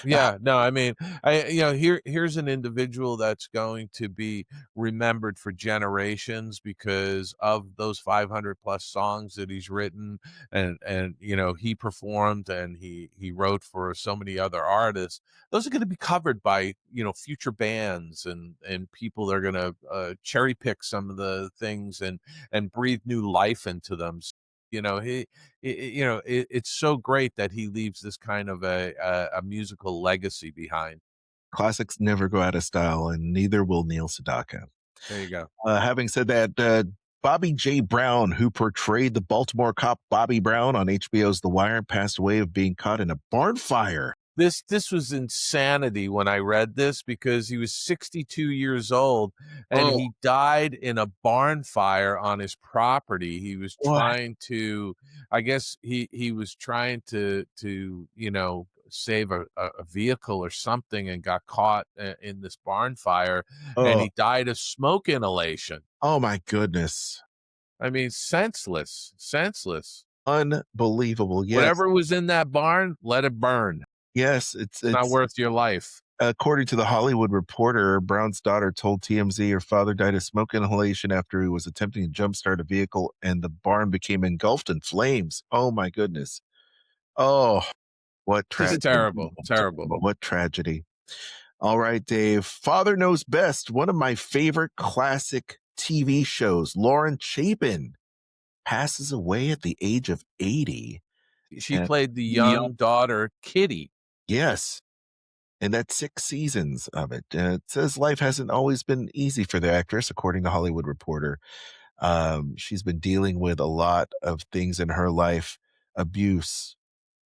Yeah, no, I mean, here's an individual that's going to be remembered for generations because of those 500 plus songs that he's written and he performed and he wrote for so many other artists. Those are going to be covered by, future bands and people that are going to cherry pick some of the things and breathe new life into them. It's so great that he leaves this kind of a musical legacy behind. Classics never go out of style, and neither will Neil Sedaka. There you go. Having said that, Bobby J. Brown, who portrayed the Baltimore cop Bobby Brown on HBO's The Wire, passed away of being caught in a barn fire. This was insanity when I read this because he was 62 years old and he died in a barn fire on his property. He was trying to, I guess he was trying to save a vehicle or something and got caught in this barn fire and he died of smoke inhalation. Oh my goodness. I mean, senseless. Unbelievable. Yes. Whatever was in that barn, let it burn. Yes, it's not worth your life. According to the Hollywood Reporter, Brown's daughter told TMZ her father died of smoke inhalation after he was attempting to jumpstart a vehicle and the barn became engulfed in flames. Oh, my goodness. Oh, what tragedy. Just terrible. Terrible. What tragedy. All right, Dave. Father Knows Best, one of my favorite classic TV shows. Lauren Chapin passes away at the age of 80. She played the young daughter, Kitty. Yes. And that's 6 seasons of it. It says life hasn't always been easy for the actress, according to Hollywood Reporter. She's been dealing with a lot of things in her life: abuse,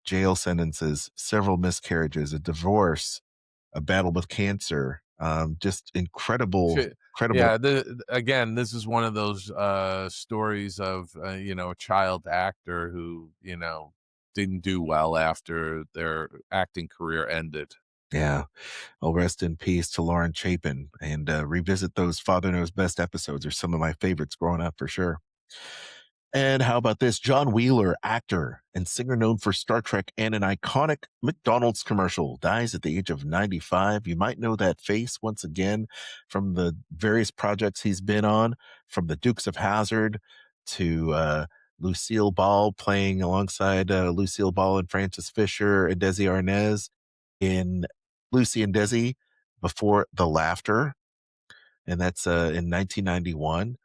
jail sentences, several miscarriages, a divorce, a battle with cancer. Just incredible. Yeah, again, this is one of those stories of a child actor who didn't do well after their acting career ended. Yeah. Well, rest in peace to Lauren Chapin, and revisit those Father Knows Best episodes are some of my favorites growing up for sure. And how about this? John Wheeler, actor and singer known for Star Trek and an iconic McDonald's commercial, dies at the age of 95. You might know that face once again from the various projects he's been on, from the Dukes of Hazzard to Lucille Ball, playing alongside Lucille Ball and Francis Fisher and Desi Arnaz in Lucy and Desi Before the Laughter. And that's in 1991.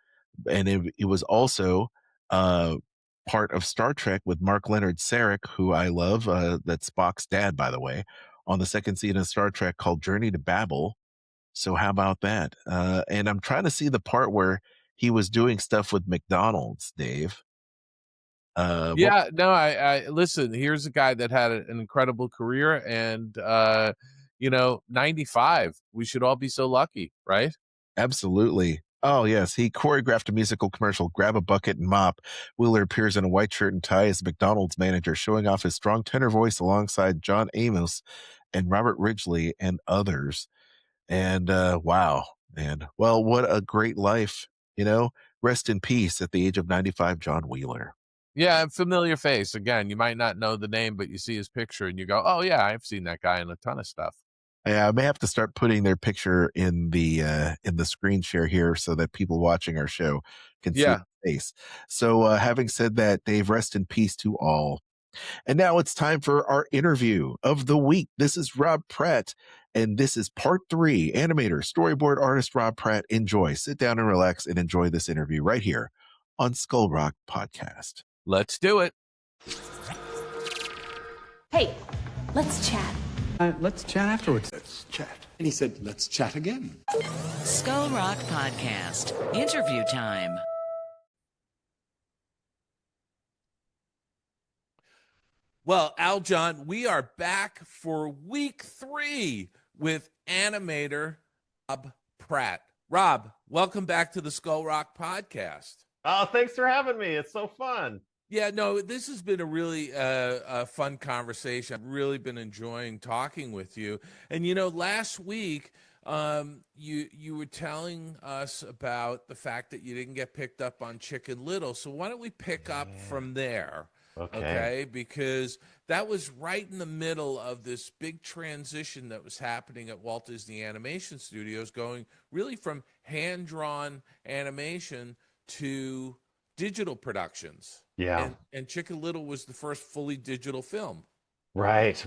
And it was also part of Star Trek with Mark Leonard Sarek, who I love. That's Spock's dad, by the way, on the second season of Star Trek called Journey to Babel. So how about that? And I'm trying to see the part where he was doing stuff with McDonald's, Dave. I listen, here's a guy that had an incredible career, and 95. We should all be so lucky, right? Absolutely. Oh, yes. He choreographed a musical commercial, Grab a Bucket and Mop. Wheeler appears in a white shirt and tie as McDonald's manager, showing off his strong tenor voice alongside John Amos and Robert Ridgely and others. And wow, man. Well, what a great life, Rest in peace at the age of 95, John Wheeler. Yeah, familiar face. Again, you might not know the name, but you see his picture and you go, oh, yeah, I've seen that guy in a ton of stuff. Yeah, I may have to start putting their picture in the screen share here so that people watching our show can see the face. So having said that, Dave, rest in peace to all. And now it's time for our interview of the week. This is Robb Pratt, and this is part 3. Animator, storyboard artist Robb Pratt. Enjoy. Sit down and relax and enjoy this interview right here on Skull Rock Podcast. Let's do it. Hey, let's chat. Let's chat afterwards. Let's chat. And he said, let's chat again. Skull Rock Podcast. Interview time. Well, Aljon, we are back for week 3 with animator Robb Pratt. Robb, welcome back to the Skull Rock Podcast. Oh, thanks for having me. It's so fun. Yeah, no, this has been a really fun conversation. I've really been enjoying talking with you. And, last week, you were telling us about the fact that you didn't get picked up on Chicken Little. So why don't we pick up from there? Okay, because that was right in the middle of this big transition that was happening at Walt Disney Animation Studios, going really from hand-drawn animation to digital productions. Yeah. And Chicken Little was the first fully digital film. Right.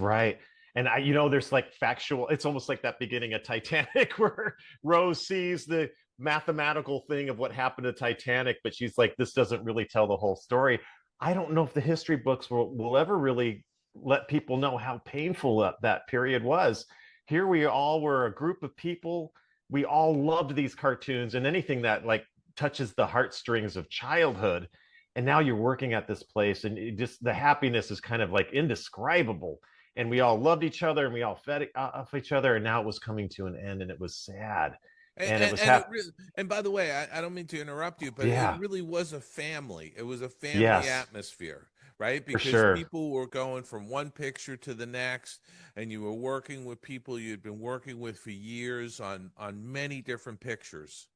And there's like factual, it's almost like that beginning of Titanic where Rose sees the mathematical thing of what happened to Titanic, but she's like, this doesn't really tell the whole story. I don't know if the history books will ever really let people know how painful that period was. Here we all were a group of people. We all loved these cartoons and anything that like touches the heartstrings of childhood. And now you're working at this place and the happiness is kind of like indescribable. And we all loved each other and we all fed off each other. And now it was coming to an end and it was sad. And by the way, I don't mean to interrupt you, but it really was a family. It was a family atmosphere, right? Because people were going from one picture to the next, and you were working with people you'd been working with for years on many different pictures.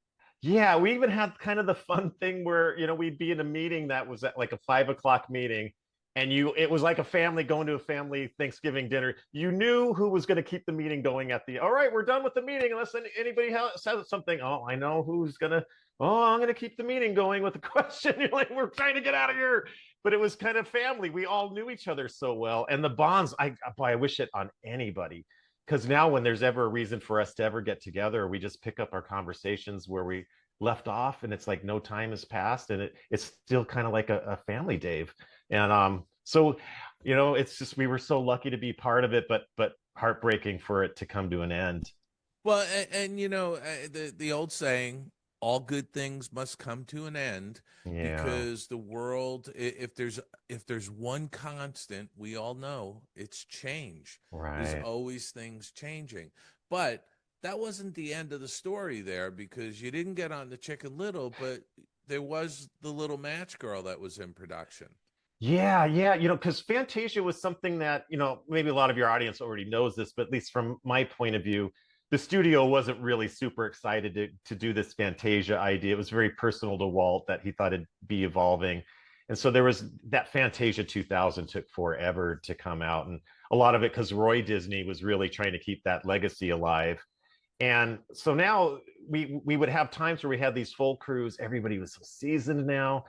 Yeah, we even had kind of the fun thing where, we'd be in a meeting that was at like a 5 o'clock meeting, And it was like a family going to a family Thanksgiving dinner. You knew who was going to keep the meeting going all right, we're done with the meeting unless anybody says something. Oh, I know who's going to, I'm going to keep the meeting going with a question. You're like, we're trying to get out of here. But it was kind of family. We all knew each other so well. And the bonds, I wish it on anybody. Because now when there's ever a reason for us to ever get together, we just pick up our conversations where we left off, and it's like no time has passed, and it's still kind of like a family, Dave. And so, it's just, we were so lucky to be part of it, but heartbreaking for it to come to an end. Well, and the old saying, all good things must come to an end, because the world, if there's one constant, we all know it's change. Right. There's always things changing. But that wasn't the end of the story there, because you didn't get on the Chicken Little, but there was the Little Match Girl that was in production. Yeah, because Fantasia was something that, maybe a lot of your audience already knows this, but at least from my point of view, the studio wasn't really super excited to do this Fantasia idea. It was very personal to Walt that he thought it'd be evolving. And so there was that Fantasia 2000 took forever to come out. And a lot of it because Roy Disney was really trying to keep that legacy alive. And so now we would have times where we had these full crews. Everybody was so seasoned now.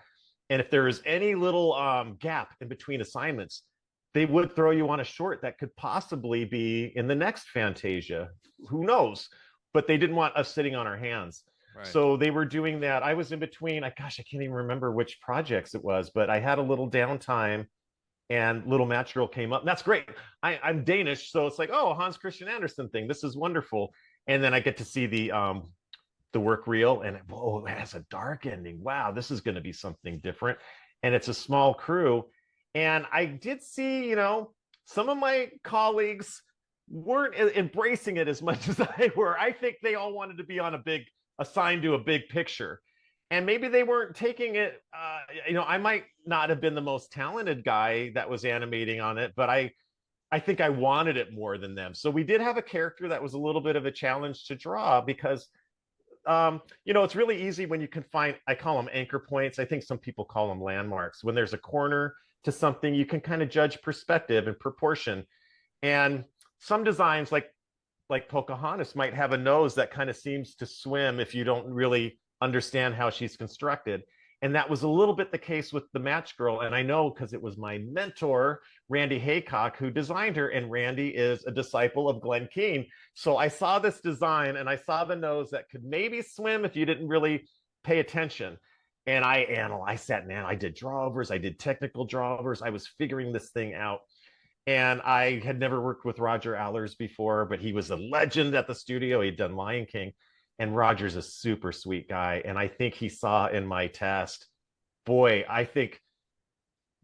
And if there was any little gap in between assignments, they would throw you on a short that could possibly be in the next Fantasia. Who knows? But they didn't want us sitting on our hands. Right. So they were doing that. I was in between. I can't even remember which projects it was, but I had a little downtime, and Little Match Girl came up. And that's great. I'm Danish, so it's like, oh, Hans Christian Andersen thing. This is wonderful. And then I get to see the work reel, and it has a dark ending. Wow, this is going to be something different. And it's a small crew. And I did see, some of my colleagues weren't embracing it as much as I were. I think they all wanted to be assigned to a big picture. And maybe they weren't taking it, I might not have been the most talented guy that was animating on it, but I think I wanted it more than them. So we did have a character that was a little bit of a challenge to draw because, it's really easy when you can find, I call them anchor points. I think some people call them landmarks. When there's a corner to something, you can kind of judge perspective and proportion. And some designs like Pocahontas might have a nose that kind of seems to swim if you don't really understand how she's constructed. And that was a little bit the case with the Match Girl. And I know because it was my mentor, Randy Haycock, who designed her. And Randy is a disciple of Glenn Keane. So I saw this design and I saw the nose that could maybe swim if you didn't really pay attention. And I sat and I did drawovers. I did technical drawovers. I was figuring this thing out. And I had never worked with Roger Allers before, but he was a legend at the studio. He'd done Lion King. And Roger's a super sweet guy. And I think he saw in my test, boy, I think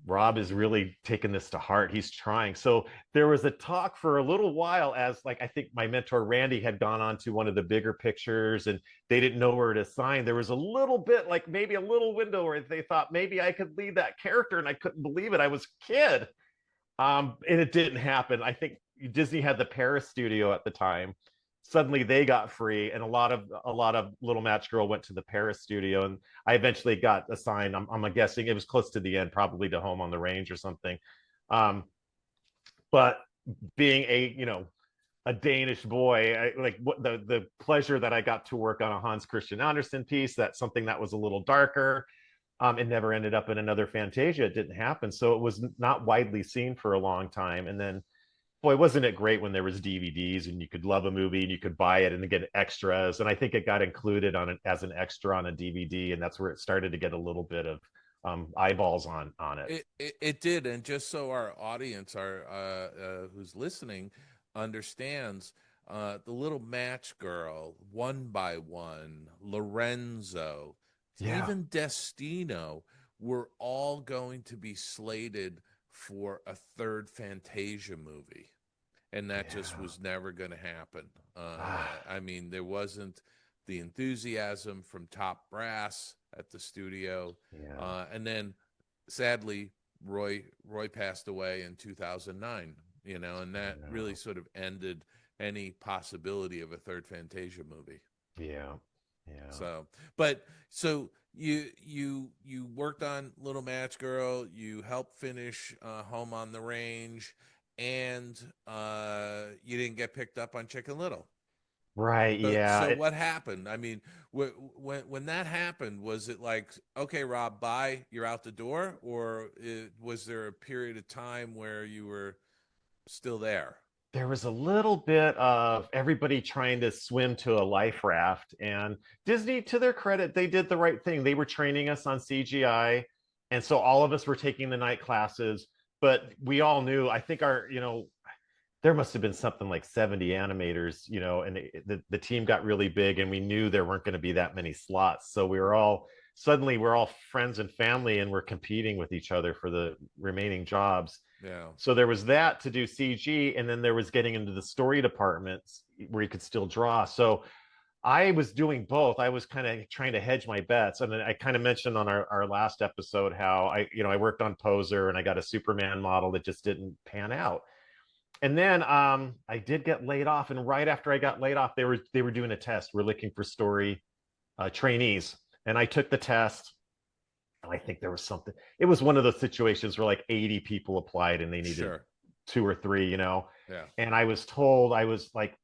Rob is really taking this to heart. He's trying. So there was a talk for a little while as I think my mentor Randy had gone on to one of the bigger pictures and they didn't know where to sign. There was a little bit, maybe a little window where they thought maybe I could lead that character, and I couldn't believe it. I was a kid. And it didn't happen. I think Disney had the Paris studio at the time. Suddenly they got free, and a lot of Little Match Girl went to the Paris studio, and I eventually got assigned. I'm guessing it was close to the end, probably to Home on the Range or something. But being a Danish boy, the pleasure that I got to work on a Hans Christian Andersen piece, that's something that was a little darker. It never ended up in another Fantasia. It didn't happen, so it was not widely seen for a long time, and then. Boy, wasn't it great when there was DVDs and you could love a movie and you could buy it and get extras. And I think it got included as an extra on a DVD, and that's where it started to get a little bit of eyeballs on it. It did, and just so our audience, who's listening, understands, the Little Match Girl, One by One, Lorenzo, even Destino were all going to be slated for a third Fantasia movie. And that just was never going to happen. I mean, there wasn't the enthusiasm from top brass at the studio. And then, sadly, Roy passed away in 2009, and that really sort of ended any possibility of a third Fantasia movie. Yeah. So you worked on Little Match Girl. You helped finish Home on the Range, and you didn't get picked up on Chicken Little. Right. So, Yeah. what happened? I mean, when that happened, was it like, okay, Rob, bye, you're out the door, or was there a period of time where you were still there? There was a little bit of everybody trying to swim to a life raft, and Disney, to their credit, they did the right thing. They were training us on CGI, and so all of us were taking the night classes. But we all knew, I think there must have been something like 70 animators, and the team got really big, and we knew there weren't going to be that many slots. So we're all friends and family, and we're competing with each other for the remaining jobs. Yeah. So there was that to do CG, and then there was getting into the story departments where you could still draw. So I was doing both. I was kind of trying to hedge my bets. And then I kind of mentioned on our last episode how I worked on Poser, and I got a Superman model that just didn't pan out. And then I did get laid off, and right after I got laid off, they were doing a test. We're looking for story trainees, and I took the test. And I think there was something. It was one of those situations where like 80 people applied, and they needed 2 or 3. Yeah. And I was told I was like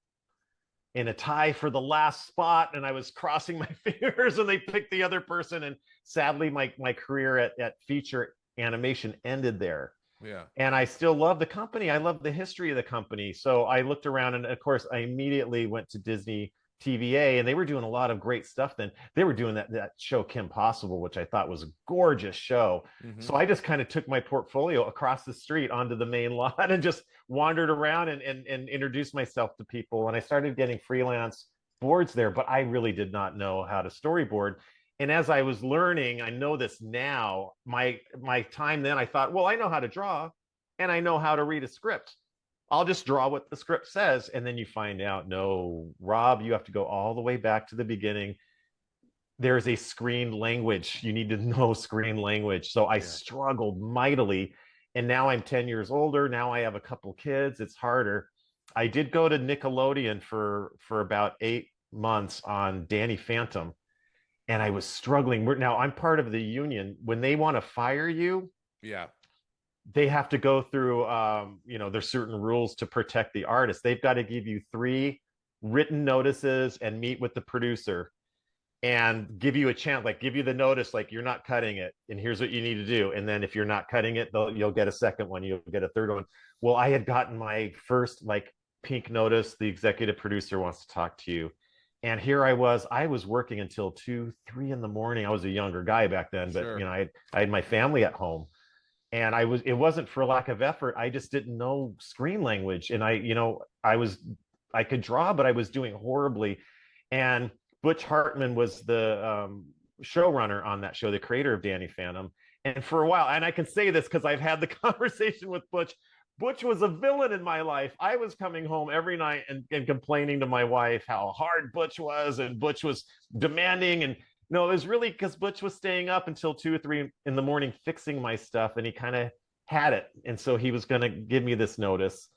in a tie for the last spot, and I was crossing my fingers, and they picked the other person. And sadly, my career at feature animation ended there. Yeah. And I still love the company. I love the history of the company. So I looked around, and of course I immediately went to Disney TVA, and they were doing a lot of great stuff then. They were doing that show Kim Possible, which I thought was a gorgeous show. Mm-hmm. So I just kind of took my portfolio across the street onto the main lot and just wandered around and introduced myself to people. And I started getting freelance boards there, but I really did not know how to storyboard. And as I was learning, I know this now, my time then, I thought, well, I know how to draw, and I know how to read a script. I'll just draw what the script says. And then you find out, no, Rob, you have to go all the way back to the beginning. There's a screen language. You need to know screen language. So I struggled mightily. And now I'm 10 years older. Now I have a couple kids. It's harder. I did go to Nickelodeon for about 8 months on Danny Phantom. And I was struggling. Now I'm part of the union. When they want to fire you, they have to go through, there's certain rules to protect the artist. They've got to give you 3 written notices and meet with the producer and give you a chance, like give you the notice, like you're not cutting it, and here's what you need to do. And then if you're not cutting it, you'll get a second one, you'll get a third one. Well, I had gotten my first like pink notice. The executive producer wants to talk to you. And here I was working until 2, 3 in the morning. I was a younger guy back then, but I had my family at home, and it wasn't for lack of effort. I just didn't know screen language. And I could draw, but I was doing horribly. And Butch Hartman was the showrunner on that show, the creator of Danny Phantom. And for a while, and I can say this because I've had the conversation with Butch. Butch was a villain in my life. I was coming home every night and complaining to my wife how hard Butch was, and Butch was demanding. And no, it was really because Butch was staying up until 2 or 3 in the morning fixing my stuff, and he kind of had it. And so he was going to give me this notice.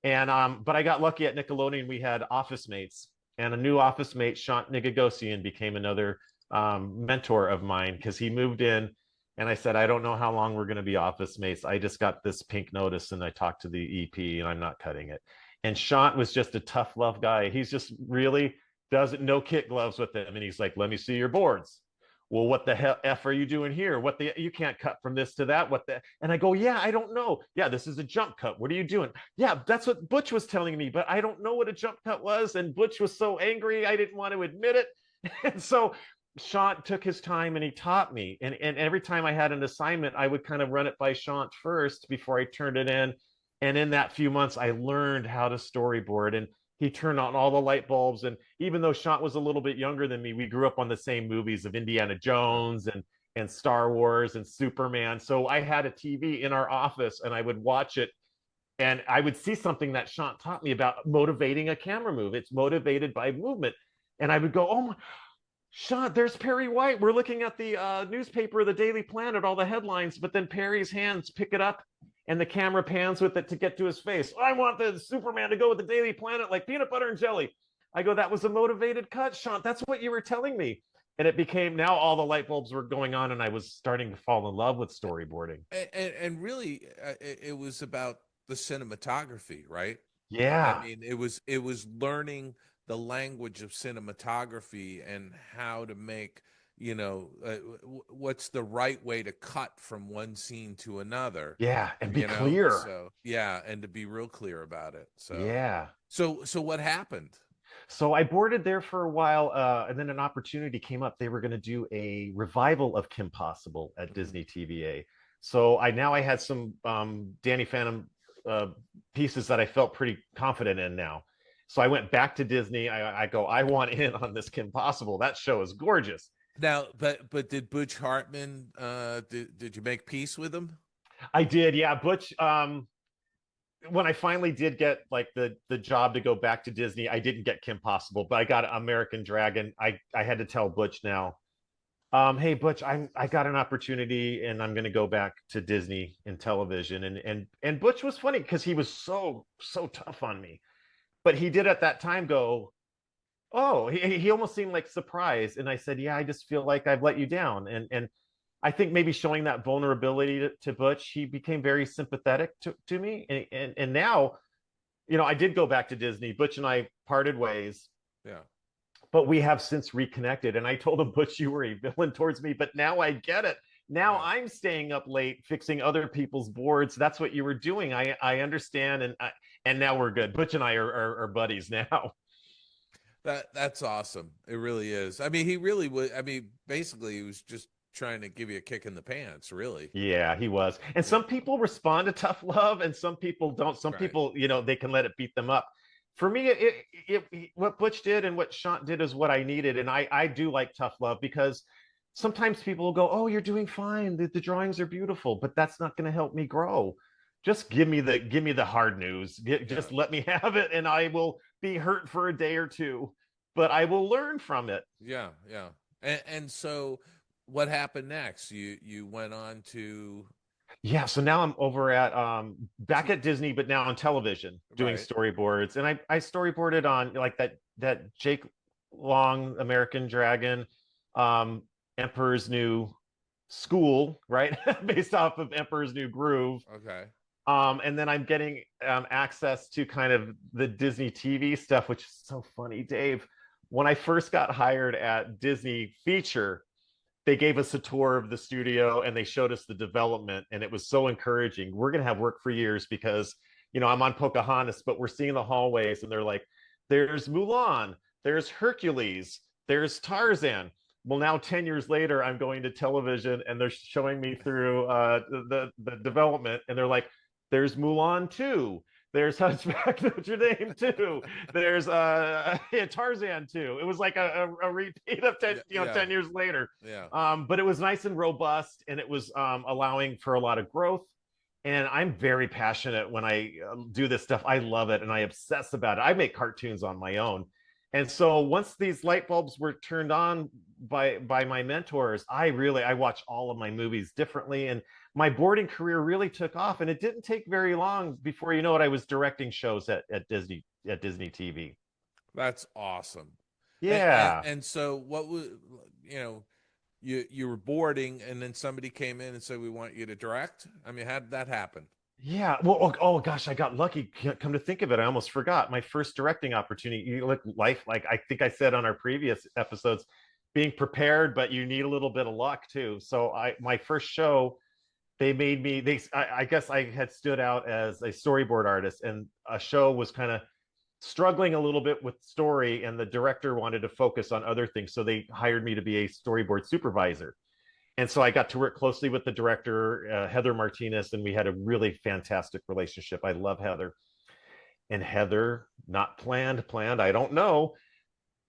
And but I got lucky at Nickelodeon. We had office mates, and a new office mate, Shant Nigagosian, became another mentor of mine because he moved in. And I said, I don't know how long we're going to be office mates. I just got this pink notice, and I talked to the EP, and I'm not cutting it. And Shant was just a tough love guy. He's just really no kit gloves with him. And he's like, let me see your boards. Well, what the hell F are you doing here? You can't cut from this to that. And I go, yeah, I don't know. Yeah, this is a jump cut. What are you doing? Yeah, that's what Butch was telling me, but I don't know what a jump cut was. And Butch was so angry, I didn't want to admit it. And so Shant took his time, and he taught me. And every time I had an assignment, I would kind of run it by Shant first before I turned it in. And in that few months, I learned how to storyboard, and he turned on all the light bulbs. And even though Shant was a little bit younger than me, we grew up on the same movies of Indiana Jones and Star Wars and Superman. So I had a TV in our office, and I would watch it, and I would see something that Shant taught me about motivating a camera move. It's motivated by movement. And I would go, oh my, Shant, there's Perry White. We're looking at the newspaper, the Daily Planet, all the headlines, but then Perry's hands pick it up, and the camera pans with it to get to his face. I want the Superman to go with the Daily Planet like peanut butter and jelly. I go, that was a motivated cut, Shant. That's what you were telling me. And it became, now all the light bulbs were going on, and I was starting to fall in love with storyboarding. And really, it was about the cinematography, right? Yeah. I mean, it was learning the language of cinematography and how to make, what's the right way to cut from one scene to another. Yeah, and be clear. So yeah, and to be real clear about it. So yeah. So what happened? So I boarded there for a while, and then an opportunity came up. They were going to do a revival of Kim Possible at Disney TVA. So I had some Danny Phantom pieces that I felt pretty confident in now. So I went back to Disney. I want in on this Kim Possible. That show is gorgeous. Now, but did Butch Hartman, did you make peace with him? I did, yeah. Butch, when I finally did get like the job to go back to Disney, I didn't get Kim Possible, but I got American Dragon. I had to tell Butch now, hey Butch, I got an opportunity and I'm going to go back to Disney in television. And Butch was funny because he was so tough on me, but he did at that time go, oh, he almost seemed like surprised. And I said, yeah, I just feel like I've let you down. And I think maybe showing that vulnerability to Butch, he became very sympathetic to me. And now, I did go back to Disney. Butch and I parted ways. Yeah. But we have since reconnected. And I told him, Butch, you were a villain towards me, but now I get it. Now I'm staying up late fixing other people's boards. That's what you were doing. I understand. And now we're good. Butch and I are buddies now. That's awesome. It really is. I mean, he really would. I mean, basically, he was just trying to give you a kick in the pants, really. Yeah, he was. And some people respond to tough love, and some people don't. Some people, they can let it beat them up. For me, what Butch did and what Shant did is what I needed. And I do like tough love because sometimes people will go, oh, you're doing fine. The drawings are beautiful, but that's not going to help me grow. Just give me the hard news. Just let me have it, and I will be hurt for a day or two, but I will learn from it. Yeah, yeah. And so, what happened next? You went on to. Yeah, so now I'm over at back at Disney, but now on television doing storyboards, and I storyboarded on like that Jake Long American Dragon, Emperor's New School, right, based off of Emperor's New Groove. Okay. And then I'm getting access to kind of the Disney TV stuff, which is so funny, Dave. When I first got hired at Disney Feature, they gave us a tour of the studio and they showed us the development, and it was so encouraging. We're going to have work for years because, I'm on Pocahontas, but we're seeing the hallways and they're like, there's Mulan, there's Hercules, there's Tarzan. Well, now 10 years later, I'm going to television and they're showing me through the development, and they're like, there's Mulan 2. There's Hunchback Notre Dame 2. There's Tarzan 2. It was like a repeat of 10 years later. Yeah. But it was nice and robust, and it was allowing for a lot of growth. And I'm very passionate when I do this stuff. I love it, and I obsess about it. I make cartoons on my own. And so once these light bulbs were turned on by my mentors, I watch all of my movies differently. And my boarding career really took off, and it didn't take very long before, you know it, I was directing shows at Disney TV. That's awesome. Yeah. And so what was, you were boarding, and then somebody came in and said, we want you to direct. I mean, how did that happen? Yeah. Well, oh gosh, I got lucky. Come to think of it, I almost forgot my first directing opportunity. You look like I think I said on our previous episodes, being prepared, but you need a little bit of luck too. So my first show, they made me, I guess I had stood out as a storyboard artist, and a show was kind of struggling a little bit with story, and the director wanted to focus on other things. So they hired me to be a storyboard supervisor. And so I got to work closely with the director, Heather Martinez, and we had a really fantastic relationship. I love Heather. And Heather, not planned, I don't know,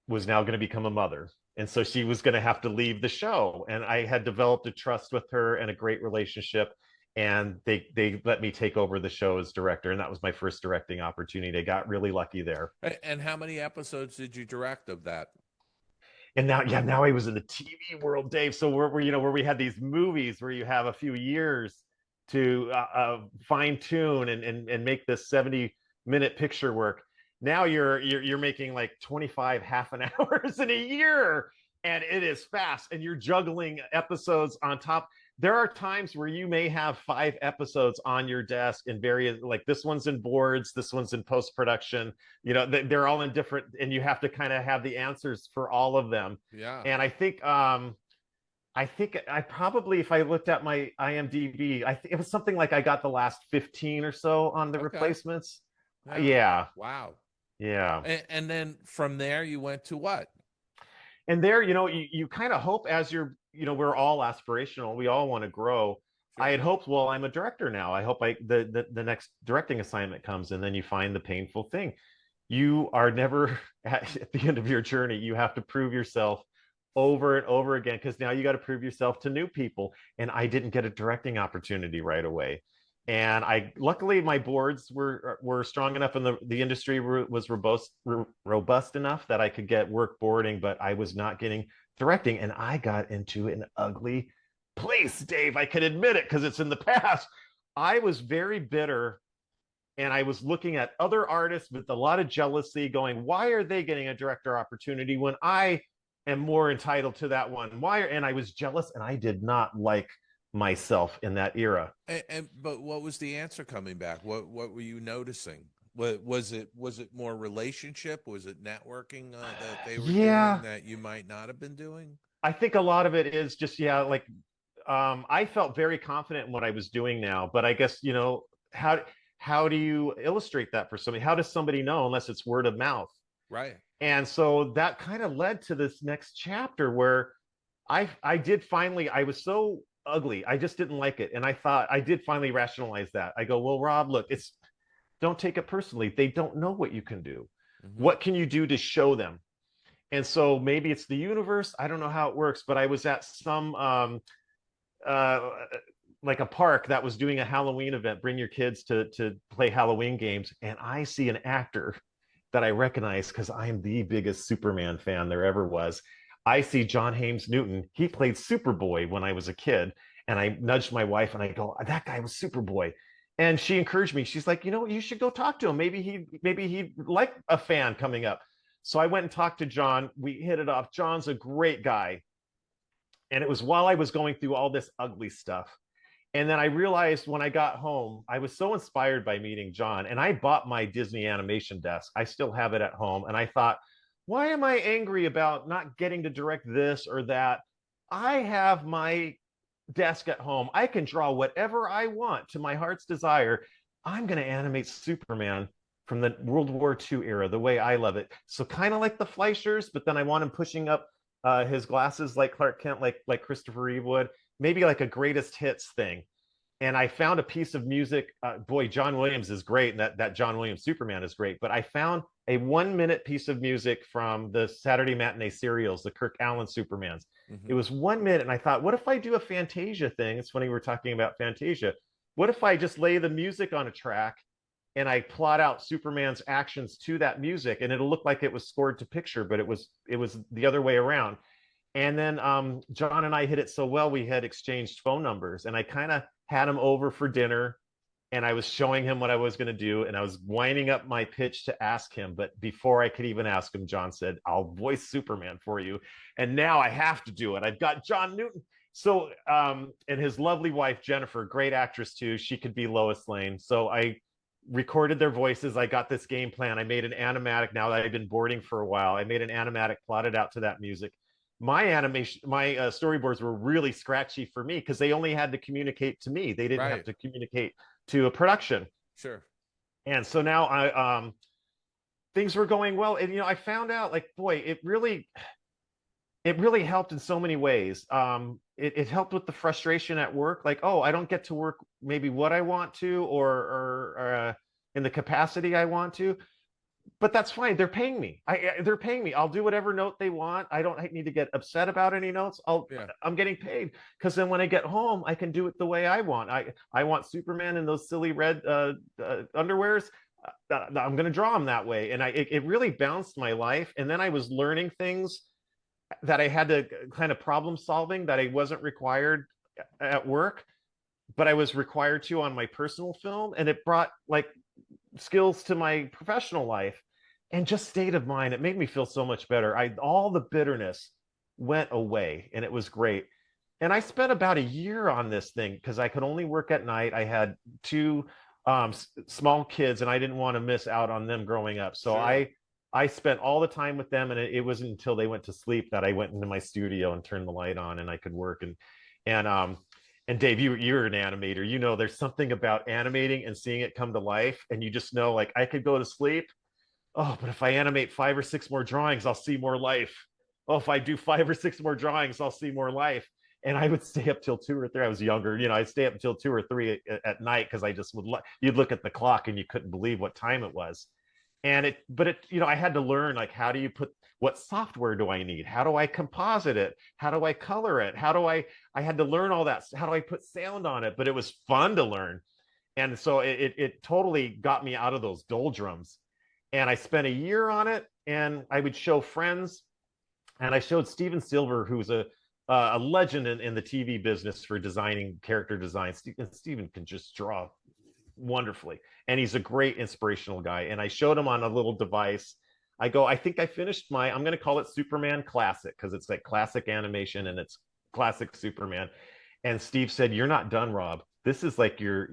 was now going to become a mother. And so she was going to have to leave the show. And I had developed a trust with her and a great relationship. And they let me take over the show as director. And that was my first directing opportunity. I got really lucky there. And how many episodes did you direct of that? And now I was in the TV world, Dave. So where we had these movies where you have a few years to fine tune and make this 70-minute picture work. Now you're making like 25 half an hours in a year, and it is fast, and you're juggling episodes on top. There are times where you may have 5 episodes on your desk in various, like this one's in boards, this one's in post-production, they're all in different, and you have to kind of have the answers for all of them. Yeah. And I think I probably, if I looked at my IMDb, it was something like I got the last 15 or so on the replacements. Yeah. Wow. Yeah. And then from there you went to what? And there, you kind of hope as you're, we're all aspirational. We all want to grow. Sure. I had hoped, well, I'm a director now. I hope the next directing assignment comes, and then you find the painful thing. You are never at the end of your journey. You have to prove yourself over and over again, because now you got to prove yourself to new people. And I didn't get a directing opportunity right away. And luckily my boards were strong enough, and the industry was robust enough that I could get work boarding, but I was not getting directing. And I got into an ugly place, Dave. I can admit it because it's in the past. I was very bitter, and I was looking at other artists with a lot of jealousy, going, why are they getting a director opportunity when I am more entitled to that one? And I was jealous, and I did not like myself in that era. But what was the answer coming back? What were you noticing? Was it more relationship? Was it networking that they were doing that you might not have been doing? I think a lot of it is just I felt very confident in what I was doing now, but I guess how do you illustrate that for somebody? How does somebody know unless it's word of mouth? Right. And so that kind of led to this next chapter where I was so ugly. I just didn't like it. And I thought I did finally rationalize that. I go, well, Rob, look, don't take it personally. They don't know what you can do. Mm-hmm. What can you do to show them? And so maybe it's the universe. I don't know how it works, but I was at some like a park that was doing a Halloween event, bring your kids to play Halloween games. And I see an actor that I recognize because I'm the biggest Superman fan there ever was. I see John Haymes Newton. He played Superboy when I was a kid. And I nudged my wife and I go, that guy was Superboy. And she encouraged me. She's like, you should go talk to him. Maybe he'd like a fan coming up. So I went and talked to John. We hit it off. John's a great guy. And it was while I was going through all this ugly stuff. And then I realized when I got home, I was so inspired by meeting John. And I bought my Disney animation desk. I still have it at home. And I thought, why am I angry about not getting to direct this or that? I have my desk at home. I can draw whatever I want to my heart's desire. I'm going to animate Superman from the World War II era, the way I love it. So kind of like the Fleischers, but then I want him pushing up his glasses like Clark Kent, like Christopher Reeve would, maybe like a greatest hits thing. And I found a piece of music. Boy, John Williams is great. And that John Williams Superman is great. But I found a 1-minute piece of music from the Saturday matinee serials, the Kirk Allen Supermans. Mm-hmm. It was 1 minute. And I thought, what if I do a Fantasia thing? It's funny we're talking about Fantasia. What if I just lay the music on a track and I plot out Superman's actions to that music, and it'll look like it was scored to picture, but it was the other way around. And then John and I hit it so well, we had exchanged phone numbers, and I kind of had him over for dinner, and I was showing him what I was going to do, and I was winding up my pitch to ask him. But before I could even ask him, John said, I'll voice Superman for you. And now I have to do it. I've got John Newton. So, and his lovely wife, Jennifer, great actress too. She could be Lois Lane. So I recorded their voices. I got this game plan. I made an animatic. Now that I've been boarding for a while, I made an animatic, plotted out to that music. My storyboards were really scratchy for me because they only had to communicate to me. They didn't have to communicate to a production. Sure. And so now things were going well. And, I found out, like, boy, it really helped in so many ways. It helped with the frustration at work. Like, oh, I don't get to work maybe what I want to, or in the capacity I want to. But that's fine. They're paying me. They're paying me. I'll do whatever note they want. I don't need to get upset about any notes. I'm getting paid, because then when I get home, I can do it the way I want. I want Superman in those silly red underwears. I'm going to draw him that way. And it really bounced my life. And then I was learning things that I had to kind of problem solving that I wasn't required at work, but I was required to on my personal film. And it brought like skills to my professional life and just state of mind. It made me feel so much better. All the bitterness went away, and it was great. And I spent about a year on this thing because I could only work at night. I had two small kids, and I didn't want to miss out on them growing up. So I spent all the time with them, and it wasn't until they went to sleep that I went into my studio and turned the light on, and I could work. And Dave, you're an animator. You know, there's something about animating and seeing it come to life, and you just know, like, I could go to sleep. Oh, but if I animate 5 or 6 more drawings, I'll see more life. Oh, if I do 5 or 6 more drawings, I'll see more life. And I would stay up till 2 or 3. I was younger, I'd stay up until 2 or 3 at night because I just you'd look at the clock and you couldn't believe what time it was. And I had to learn, like, how do you what software do I need? How do I composite it? How do I color it? I had to learn all that. How do I put sound on it? But it was fun to learn. And so it totally got me out of those doldrums. And I spent a year on it, and I would show friends. And I showed Steven Silver, who's a legend in the TV business for designing character design. Steven can just draw wonderfully, and he's a great inspirational guy. And I showed him on a little device. I think I finished I'm going to call it Superman Classic, because it's like classic animation and it's classic Superman. And Steve said, "You're not done, Rob. This is like your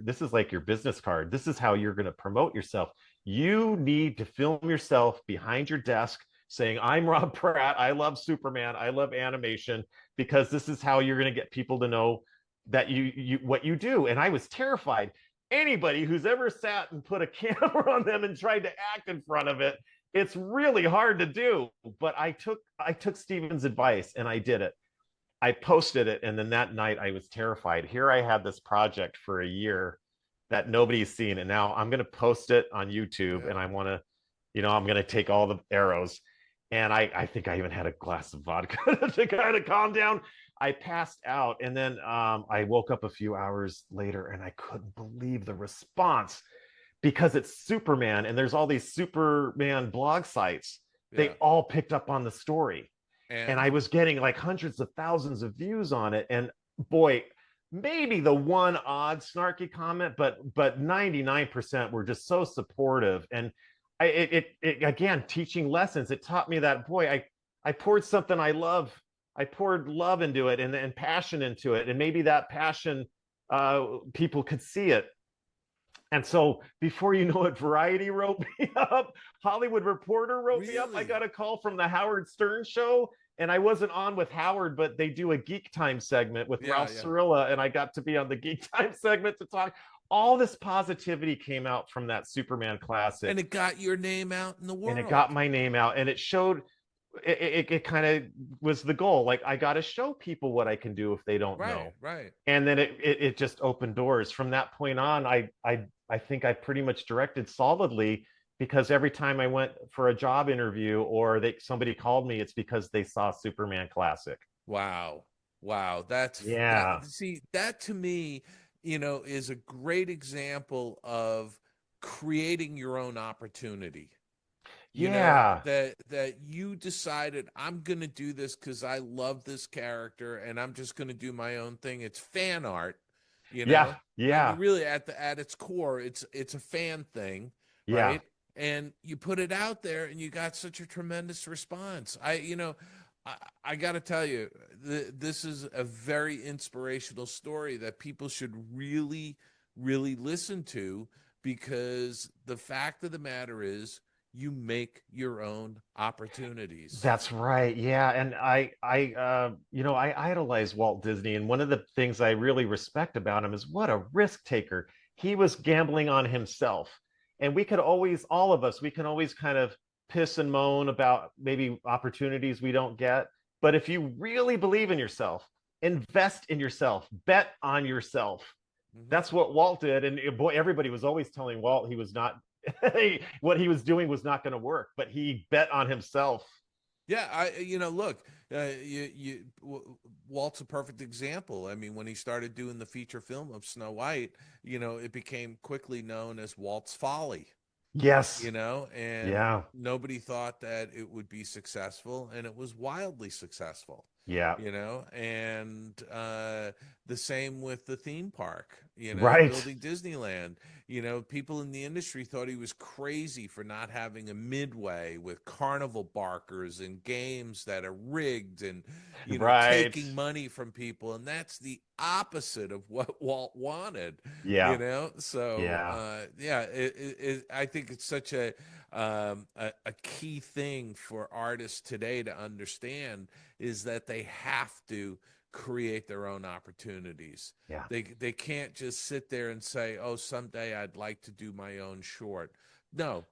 business card. This is how you're going to promote yourself. You need to film yourself behind your desk saying, 'I'm Robb Pratt. I love Superman. I love animation,' because this is how you're going to get people to know that you what you do." And I was terrified. Anybody who's ever sat and put a camera on them and tried to act in front of it, it's really hard to do. But I took Steven's advice and I did it. I posted it, and then that night I was terrified. Here I had this project for a year that nobody's seen, and now I'm going to post it on YouTube, and I want to, I'm going to take all the arrows. And I think I even had a glass of vodka to kind of calm down. I passed out, and then I woke up a few hours later, and I couldn't believe the response, because it's Superman, and there's all these Superman blog sites. They all picked up on the story. And I was getting like hundreds of thousands of views on it. And boy, maybe the one odd snarky comment, but 99% were just so supportive. And it again, teaching lessons, it taught me that, boy, I poured something I love. I poured love into it and passion into it. And maybe that passion, people could see it. And so before you know it, Variety wrote me up. Hollywood Reporter wrote me up. I got a call from the Howard Stern show. And I wasn't on with Howard, but they do a Geek Time segment with Ralph Cirilla, and I got to be on the Geek Time segment to talk. All this positivity came out from that Superman Classic. And it got your name out in the world. And it got my name out, and it showed, it kind of was the goal. Like, I got to show people what I can do if they don't know. Right. And then it just opened doors. From that point on, I think I pretty much directed solidly, because every time I went for a job interview or somebody called me, it's because they saw Superman Classic. Wow. That to me, is a great example of creating your own opportunity. That you decided, I'm going to do this because I love this character and I'm just going to do my own thing. It's fan art, Yeah. I mean, really at its core, it's a fan thing, right? And you put it out there and you got such a tremendous response. I got to tell you, this is a very inspirational story that people should really, really listen to, because the fact of the matter is, you make your own opportunities. That's right. Yeah. And I idolize Walt Disney. And one of the things I really respect about him is what a risk taker. He was gambling on himself. And we can always kind of piss and moan about maybe opportunities we don't get. But if you really believe in yourself, invest in yourself, bet on yourself. Mm-hmm. That's what Walt did. And boy, everybody was always telling Walt he was not, what he was doing was not going to work, but he bet on himself. Yeah, look, Walt's a perfect example. I mean, when he started doing the feature film of Snow White, it became quickly known as Walt's Folly. Yes. And nobody thought that it would be successful, and it was wildly successful. Yeah. And the same with the theme park, Right. building Disneyland. People in the industry thought he was crazy for not having a midway with carnival barkers and games that are rigged and, Right. taking money from people. And that's the opposite of what Walt wanted, Yeah. So, I think it's such a key thing for artists today to understand is that they have to create their own opportunities. Yeah. They can't just sit there and say, "Oh, someday I'd like to do my own short." No,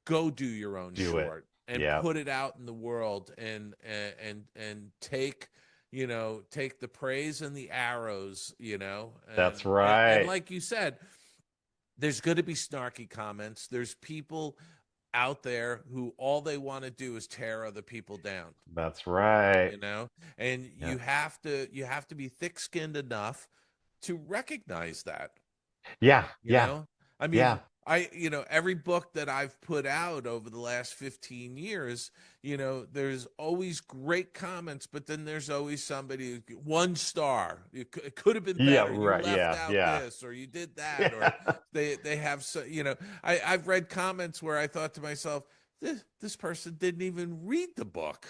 go do your own short and put it out in the world and take take the praise and the arrows. That's right. And like you said, there's going to be snarky comments. There's people out there who all they want to do is tear other people down. That's right. And you have to be thick-skinned enough to recognize that. Yeah. I mean, every book that I've put out over the last 15 years, there's always great comments, but then there's always somebody, 1 star. It could have been better. Yeah, right. You left out this, or you did that, or they have so. I've read comments where I thought to myself, this person didn't even read the book.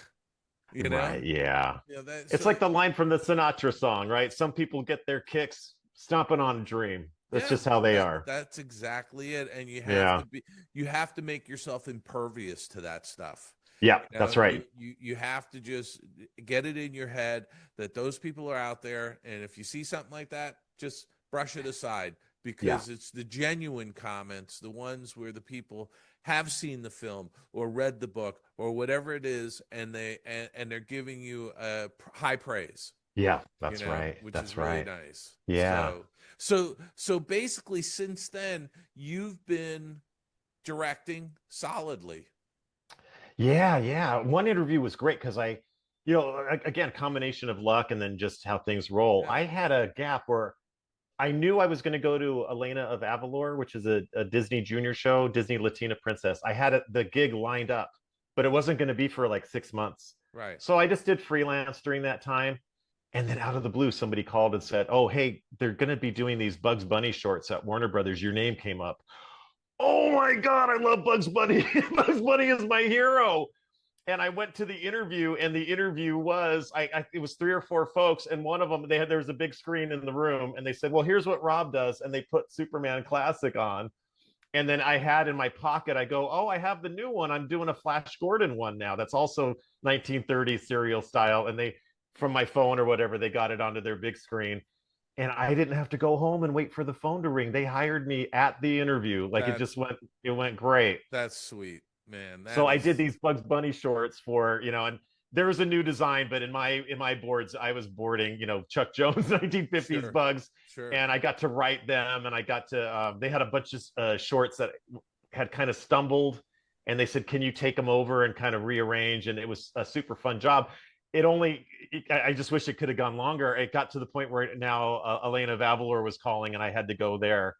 Right. Yeah. It's like the line from the Sinatra song, right? Some people get their kicks stomping on a dream. That's just how they are. That's exactly it. And you have to make yourself impervious to that stuff. Yeah, that's right. You have to just get it in your head that those people are out there. And if you see something like that, just brush it aside, because it's the genuine comments, the ones where the people have seen the film or read the book or whatever it is, and they're giving you high praise. Yeah, that's right. Which that's is right. really nice. Yeah. So basically, since then, you've been directing solidly. Yeah. One interview was great because again, combination of luck and then just how things roll. I had a gap where I knew I was going to go to Elena of Avalor, which is a Disney Junior show, Disney Latina Princess. I had the gig lined up, but it wasn't going to be for like 6 months. Right. So I just did freelance during that time. And then out of the blue, somebody called and said, "Oh, hey, they're going to be doing these Bugs Bunny shorts at Warner Brothers. Your name came up." Oh my God, I love Bugs Bunny. Bugs Bunny is my hero. And I went to the interview, and the interview was, it was 3 or 4 folks, and one of them, there was a big screen in the room, and they said, "Well, here's what Rob does," and they put Superman Classic on. And then I had in my pocket, I go, "Oh, I have the new one. I'm doing a Flash Gordon one now. That's also 1930s serial style." And from my phone or whatever, they got it onto their big screen. And I didn't have to go home and wait for the phone to ring. They hired me at the interview. It went great. That's sweet, man. I did these Bugs Bunny shorts for, and there was a new design, but in my boards, I was boarding, Chuck Jones, 1950s Bugs. Sure. And I got to write them, and I got to, they had a bunch of shorts that had kind of stumbled, and they said, "Can you take them over and kind of rearrange?" And it was a super fun job. I just wish it could have gone longer. It got to the point where now Elena of Avalor was calling, and I had to go there.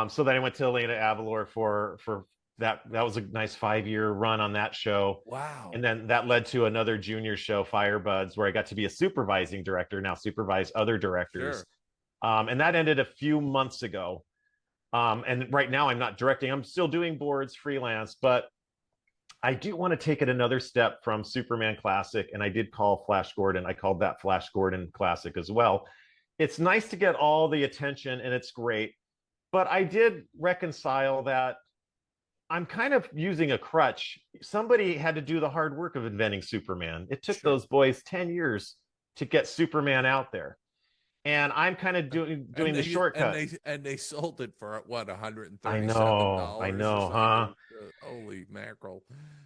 So then I went to Elena Avalor for that. That was a nice 5-year run on that show. Wow. And then that led to another junior show, Firebuds, where I got to be a supervising director, now supervise other directors. Sure. And that ended a few months ago. And right now I'm not directing. I'm still doing boards freelance, but I do want to take it another step from Superman Classic, and I did call Flash Gordon. I called that Flash Gordon Classic as well. It's nice to get all the attention, and it's great, but I did reconcile that I'm kind of using a crutch. Somebody had to do the hard work of inventing Superman. It took those boys 10 years to get Superman out there. And I'm kind of doing the shortcut. And they sold it for what, $137? I know, huh? Holy mackerel!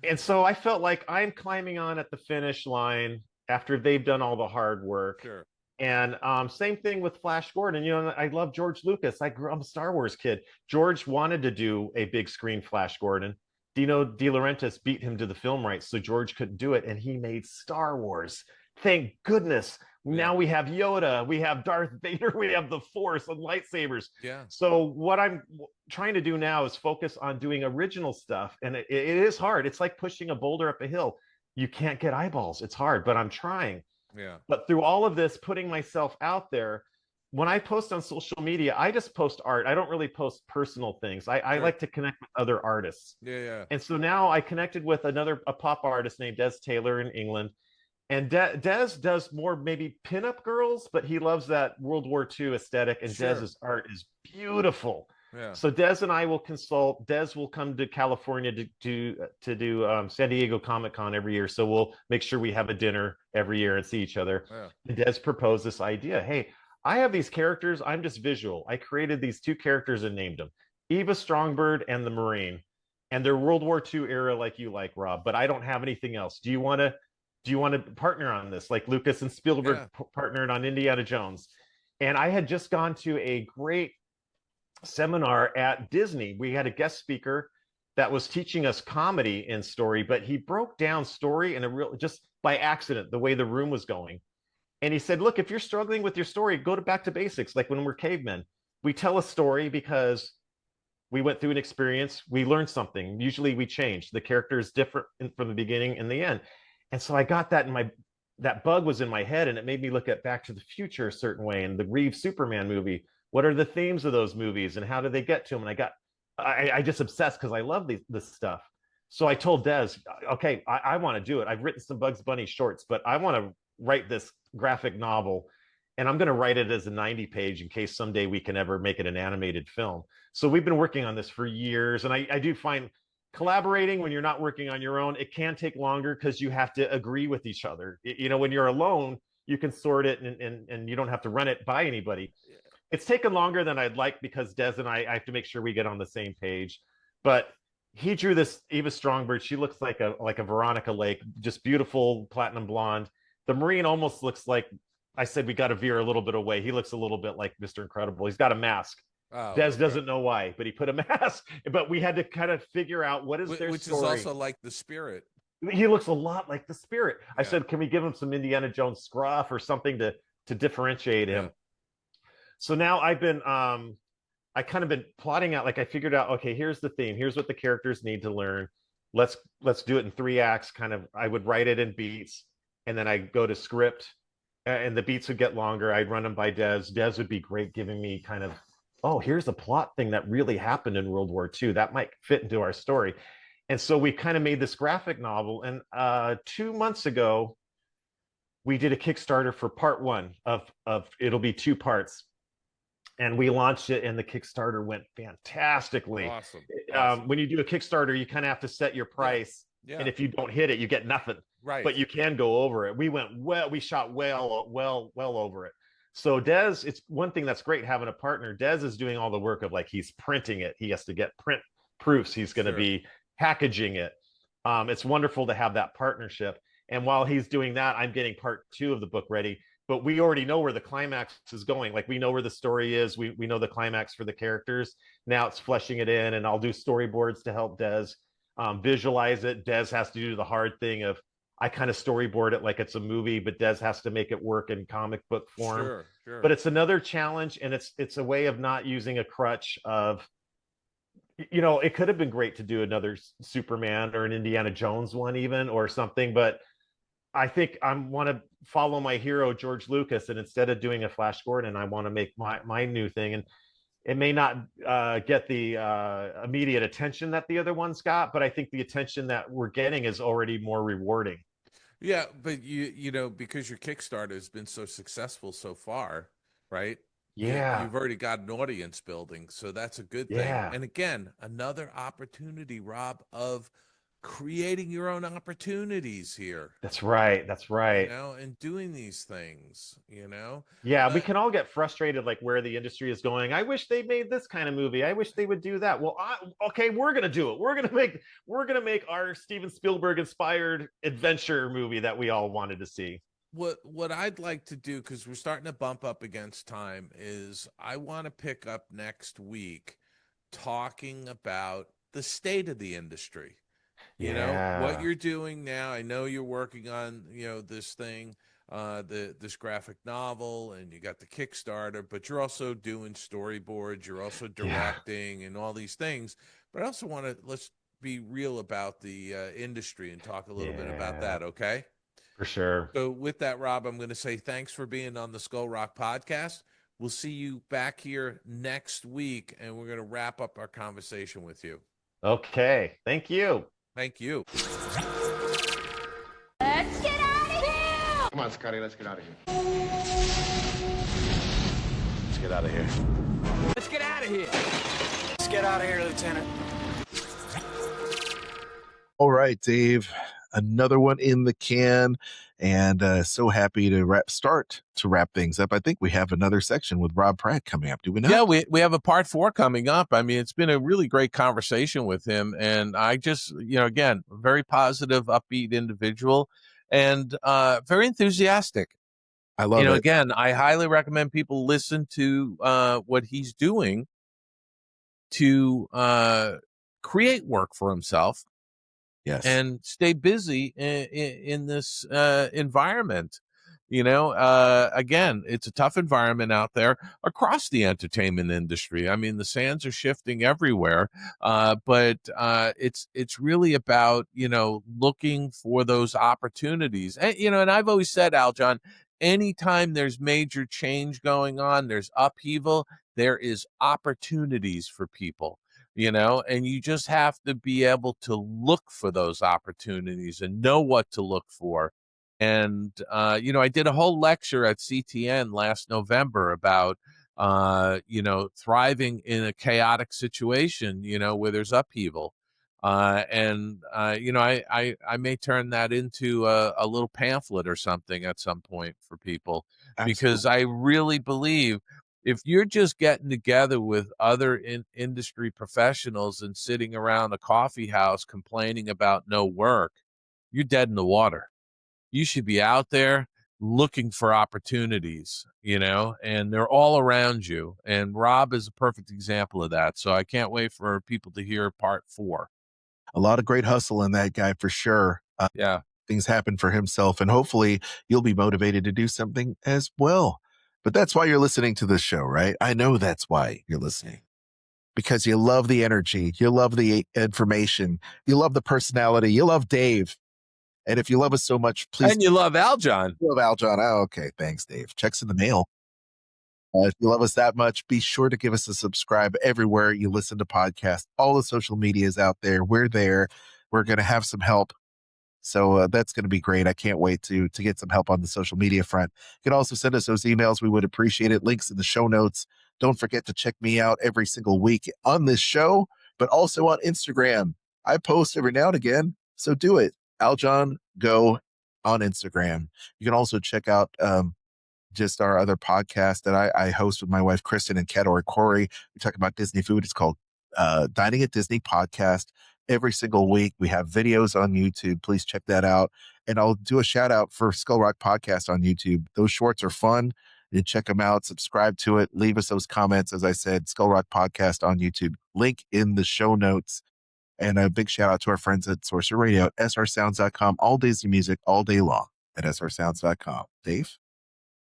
And so I felt like I'm climbing on at the finish line after they've done all the hard work. Sure. And same thing with Flash Gordon. I love George Lucas. I'm a Star Wars kid. George wanted to do a big screen Flash Gordon. Dino De Laurentiis beat him to the film rights, so George couldn't do it, and he made Star Wars. Thank goodness. Now we have Yoda, we have Darth Vader, we have the Force and lightsabers. Yeah. So what I'm trying to do now is focus on doing original stuff. And it is hard. It's like pushing a boulder up a hill. You can't get eyeballs. It's hard, but I'm trying. Yeah. But through all of this, putting myself out there, when I post on social media, I just post art. I don't really post personal things. I Sure. like to connect with other artists. Yeah. And so now I connected with a pop artist named Des Taylor in England. And Des does more maybe pinup girls, but he loves that World War II aesthetic, and Sure. Des's art is beautiful. Yeah. So Des and I will consult. Des will come to California to do San Diego Comic-Con every year. So we'll make sure we have a dinner every year and see each other. Yeah. And Des proposed this idea. Hey, I have these characters. I'm just visual. I created these two characters and named them Eva Strongbird and the Marine. And they're World War II era like you like, Rob, but I don't have anything else. Do you want to partner on this? Like Lucas and Spielberg partnered on Indiana Jones. And I had just gone to a great seminar at Disney. We had a guest speaker that was teaching us comedy in story, but he broke down story in a real, just by accident, the way the room was going. And he said, look, if you're struggling with your story, go back to basics. Like when we're cavemen, we tell a story because we went through an experience, we learned something. Usually we change. The character is different from the beginning and the end. And so I got that that bug was in my head, and it made me look at Back to the Future a certain way, and the Reeves Superman movie. What are the themes of those movies, and how do they get to them? And I just obsessed because I love this stuff. So I told Des, okay, I want to do it. I've written some Bugs Bunny shorts, but I want to write this graphic novel, and I'm going to write it as a 90-page in case someday we can ever make it an animated film. So we've been working on this for years, and I do find collaborating when you're not working on your own, it can take longer because you have to agree with each other. When you're alone, you can sort it and you don't have to run it by anybody. It's taken longer than I'd like because Des and I have to make sure we get on the same page. But he drew this Eva Strongbird. She looks like a Veronica Lake, just beautiful platinum blonde. The Marine almost looks like, I said we got to veer a little bit away. He looks a little bit like Mr. Incredible. He's got a mask. Oh, Des doesn't know why, but he put a mask. But we had to kind of figure out what is their which story. is also like the Spirit. He looks a lot like the Spirit. Yeah. I said, can we give him some Indiana Jones scruff or something to differentiate him? So now I kind of been plotting out, like I figured out, okay, here's the theme. Here's what the characters need to learn. Let's do it in 3 acts. Kind of, I would write it in beats, and then I'd go to script, and the beats would get longer. I'd run them by Des. Des would be great giving me kind of, oh, here's a plot thing that really happened in World War II that might fit into our story. And so we kind of made this graphic novel. And 2 months ago, we did a Kickstarter for part 1 of it'll be 2 parts. And we launched it, and the Kickstarter went fantastically. Awesome. When you do a Kickstarter, you kind of have to set your price. Yeah. And if you don't hit it, you get nothing. Right. But you can go over it. We shot well over it. So Des, it's one thing that's great having a partner. Des is doing all the work of, like, he's printing it. He has to get print proofs. He's going to be packaging it. It's wonderful to have that partnership. And while he's doing that, I'm getting part 2 of the book ready. But we already know where the climax is going. Like, we know where the story is. We know the climax for the characters. Now it's fleshing it in, and I'll do storyboards to help Des visualize it. Des has to do the hard thing of, I kind of storyboard it like it's a movie, but Des has to make it work in comic book form. Sure. But it's another challenge, and it's a way of not using a crutch of, it could have been great to do another Superman or an Indiana Jones one even, or something, but I think I want to follow my hero, George Lucas, and instead of doing a Flash Gordon, I want to make my new thing. And it may not get the immediate attention that the other ones got, but I think the attention that we're getting is already more rewarding. Yeah, but because your Kickstarter has been so successful so far, right? Yeah. You've already got an audience building, so that's a good thing. Yeah. And again, another opportunity, Rob, of creating your own opportunities here. That's right. And doing these things, Yeah, we can all get frustrated, like, where the industry is going. I wish they made this kind of movie. I wish they would do that. Well, okay, we're gonna do it. We're gonna make our Steven Spielberg inspired adventure movie that we all wanted to see. What I'd like to do, because we're starting to bump up against time, is I want to pick up next week talking about the state of the industry. What you're doing now. I know you're working on, this thing, this graphic novel, and you got the Kickstarter, but you're also doing storyboards, you're also directing and all these things. But I also let's be real about the industry and talk a little bit about that, okay? For sure. So with that, Rob, I'm going to say thanks for being on the Skull Rock podcast. We'll see you back here next week, and we're going to wrap up our conversation with you. Okay. Thank you. Thank you. Let's get out of here! Come on, Scotty, let's get out of here. Let's get out of here. Let's get out of here. Let's get out of here, Lieutenant. All right, Dave. Another one in the can, and so happy to start to wrap things up. I think we have another section with Robb Pratt coming up. Do we not? Yeah, we have a part 4 coming up. I mean, it's been a really great conversation with him, and I just, again, very positive, upbeat individual, and very enthusiastic. I love it. Again, I highly recommend people listen to what he's doing to create work for himself. Yes. And stay busy in this environment. Again, it's a tough environment out there across the entertainment industry. I mean, the sands are shifting everywhere, but it's really about, looking for those opportunities. And I've always said, Aljon, anytime there's major change going on, there's upheaval, there is opportunities for people. And you just have to be able to look for those opportunities and know what to look for. And, I did a whole lecture at CTN last November about, thriving in a chaotic situation, where there's upheaval. I may turn that into a little pamphlet or something at some point for people. Absolutely. Because I really believe if you're just getting together with other industry professionals and sitting around a coffee house complaining about no work, you're dead in the water. You should be out there looking for opportunities, and they're all around you. And Robb is a perfect example of that. So I can't wait for people to hear part 4. A lot of great hustle in that guy for sure. Yeah. Things happen for himself, and hopefully you'll be motivated to do something as well. But that's why you're listening to this show, right? I know that's why you're listening. Because you love the energy, you love the information, you love the personality, you love Dave. And if you love us so much, please. And you love Aljon. You love Aljon. Oh, okay. Thanks, Dave. Checks in the mail. If you love us that much, be sure to give us a subscribe everywhere you listen to podcasts. All the social medias out there. We're there. We're going to have some help. So that's going to be great. I can't wait to get some help on the social media front. You can also send us those emails. We would appreciate it. Links in the show notes. Don't forget to check me out every single week on this show, but also on Instagram. I post every now and again, so do it. Aljon Go on Instagram. You can also check out just our other podcast that I host with my wife, Kristen, and Kat or Corey. We talk about Disney food. It's called Dining at Disney Podcast. Every single week, we have videos on YouTube. Please check that out. And I'll do a shout out for Skull Rock Podcast on YouTube. Those shorts are fun. You check them out, subscribe to it, leave us those comments. As I said, Skull Rock Podcast on YouTube. Link in the show notes. And a big shout out to our friends at Sorcerer Radio at srsounds.com. All Disney music, all day long at srsounds.com. Dave?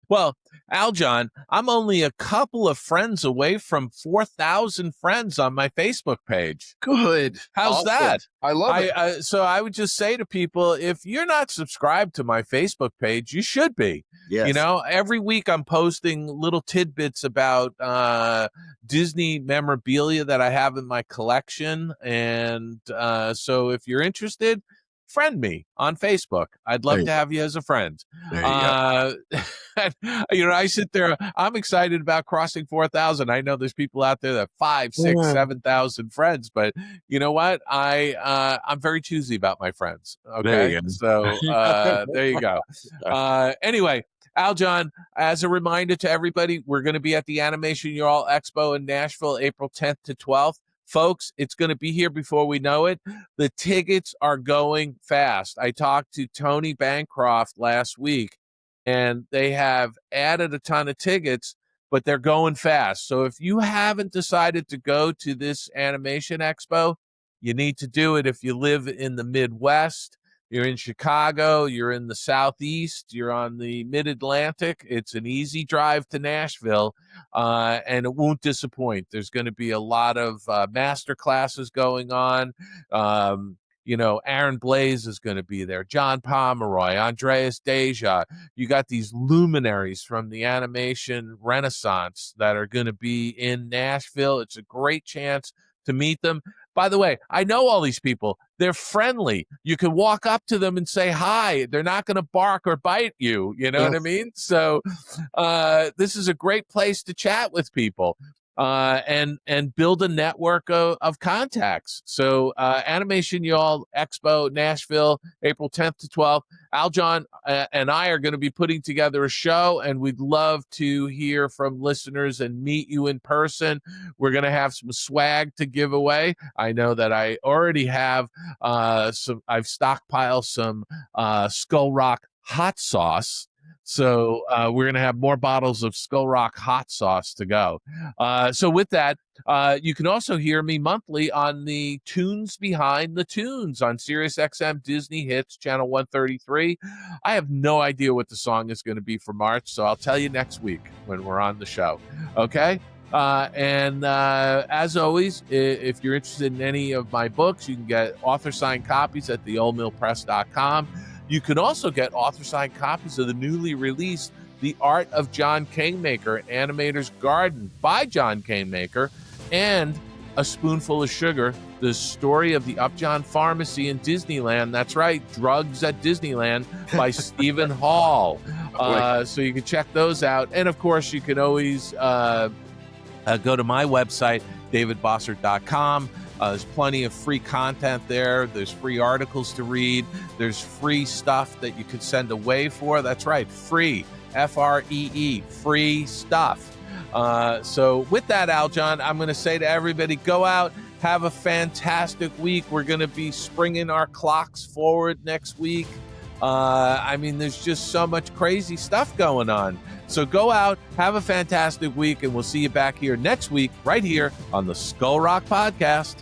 Well, Aljon, I'm only a couple of friends away from 4,000 friends on my Facebook page. Good. How's awesome. that? I love it. So I would just say to people, if you're not subscribed to my Facebook page, you should be. Yes. Every week I'm posting little tidbits about Disney memorabilia that I have in my collection. And so if you're interested, friend me on Facebook. I'd love to have you as a friend. There you go. I sit there. I'm excited about crossing 4,000. I know there's people out there that 5, 6, 7,000 friends, but you know what? I'm very choosy about my friends. Okay, there you go. So there you go. Anyway, Aljon, as a reminder to everybody, we're going to be at the Animation Y'all Expo in Nashville, April 10th to 12th. Folks, it's going to be here before we know it. The tickets are going fast. I talked to Tony Bancroft last week, and they have added a ton of tickets, but they're going fast. So if you haven't decided to go to this Animation Expo, you need to do it. If you live in the Midwest, you're in Chicago, you're in the Southeast, you're on the Mid-Atlantic, it's an easy drive to Nashville, and it won't disappoint. There's going to be a lot of master classes going on. Aaron Blaise is going to be there, John Pomeroy, Andreas Deja. You got these luminaries from the animation renaissance that are going to be in Nashville. It's a great chance to meet them. By the way, I know all these people. They're friendly. You can walk up to them and say hi. They're not going to bark or bite you. You know what I mean? So this is a great place to chat with people and build a network of contacts. So Animation Y'all Expo, Nashville, April 10th to 12th. Aljon and I are going to be putting together a show, and we'd love to hear from listeners and meet you in person. We're going to have some swag to give away. I know that I already have I've stockpiled some Skull Rock hot sauce. So we're going to have more bottles of Skull Rock hot sauce to go. So with that, you can also hear me monthly on the Tunes Behind the Tunes on SiriusXM Disney Hits, Channel 133. I have no idea what the song is going to be for March, so I'll tell you next week when we're on the show. Okay? And as always, if you're interested in any of my books, you can get author-signed copies at theoldmillpress.com. You can also get author-signed copies of the newly released The Art of John Kingmaker, an Animator's Garden by John Kingmaker, and A Spoonful of Sugar, the story of the Upjohn Pharmacy in Disneyland. That's right, Drugs at Disneyland by Stephen Hall. So you can check those out. And, of course, you can always go to my website, davidbossert.com. There's plenty of free content there. There's free articles to read. There's free stuff that you could send away for. That's right, free, Free, free stuff. So with that, Aljon, I'm going to say to everybody, go out, have a fantastic week. We're going to be springing our clocks forward next week. There's just so much crazy stuff going on. So go out, have a fantastic week, and we'll see you back here next week, right here on the Skull Rock Podcast.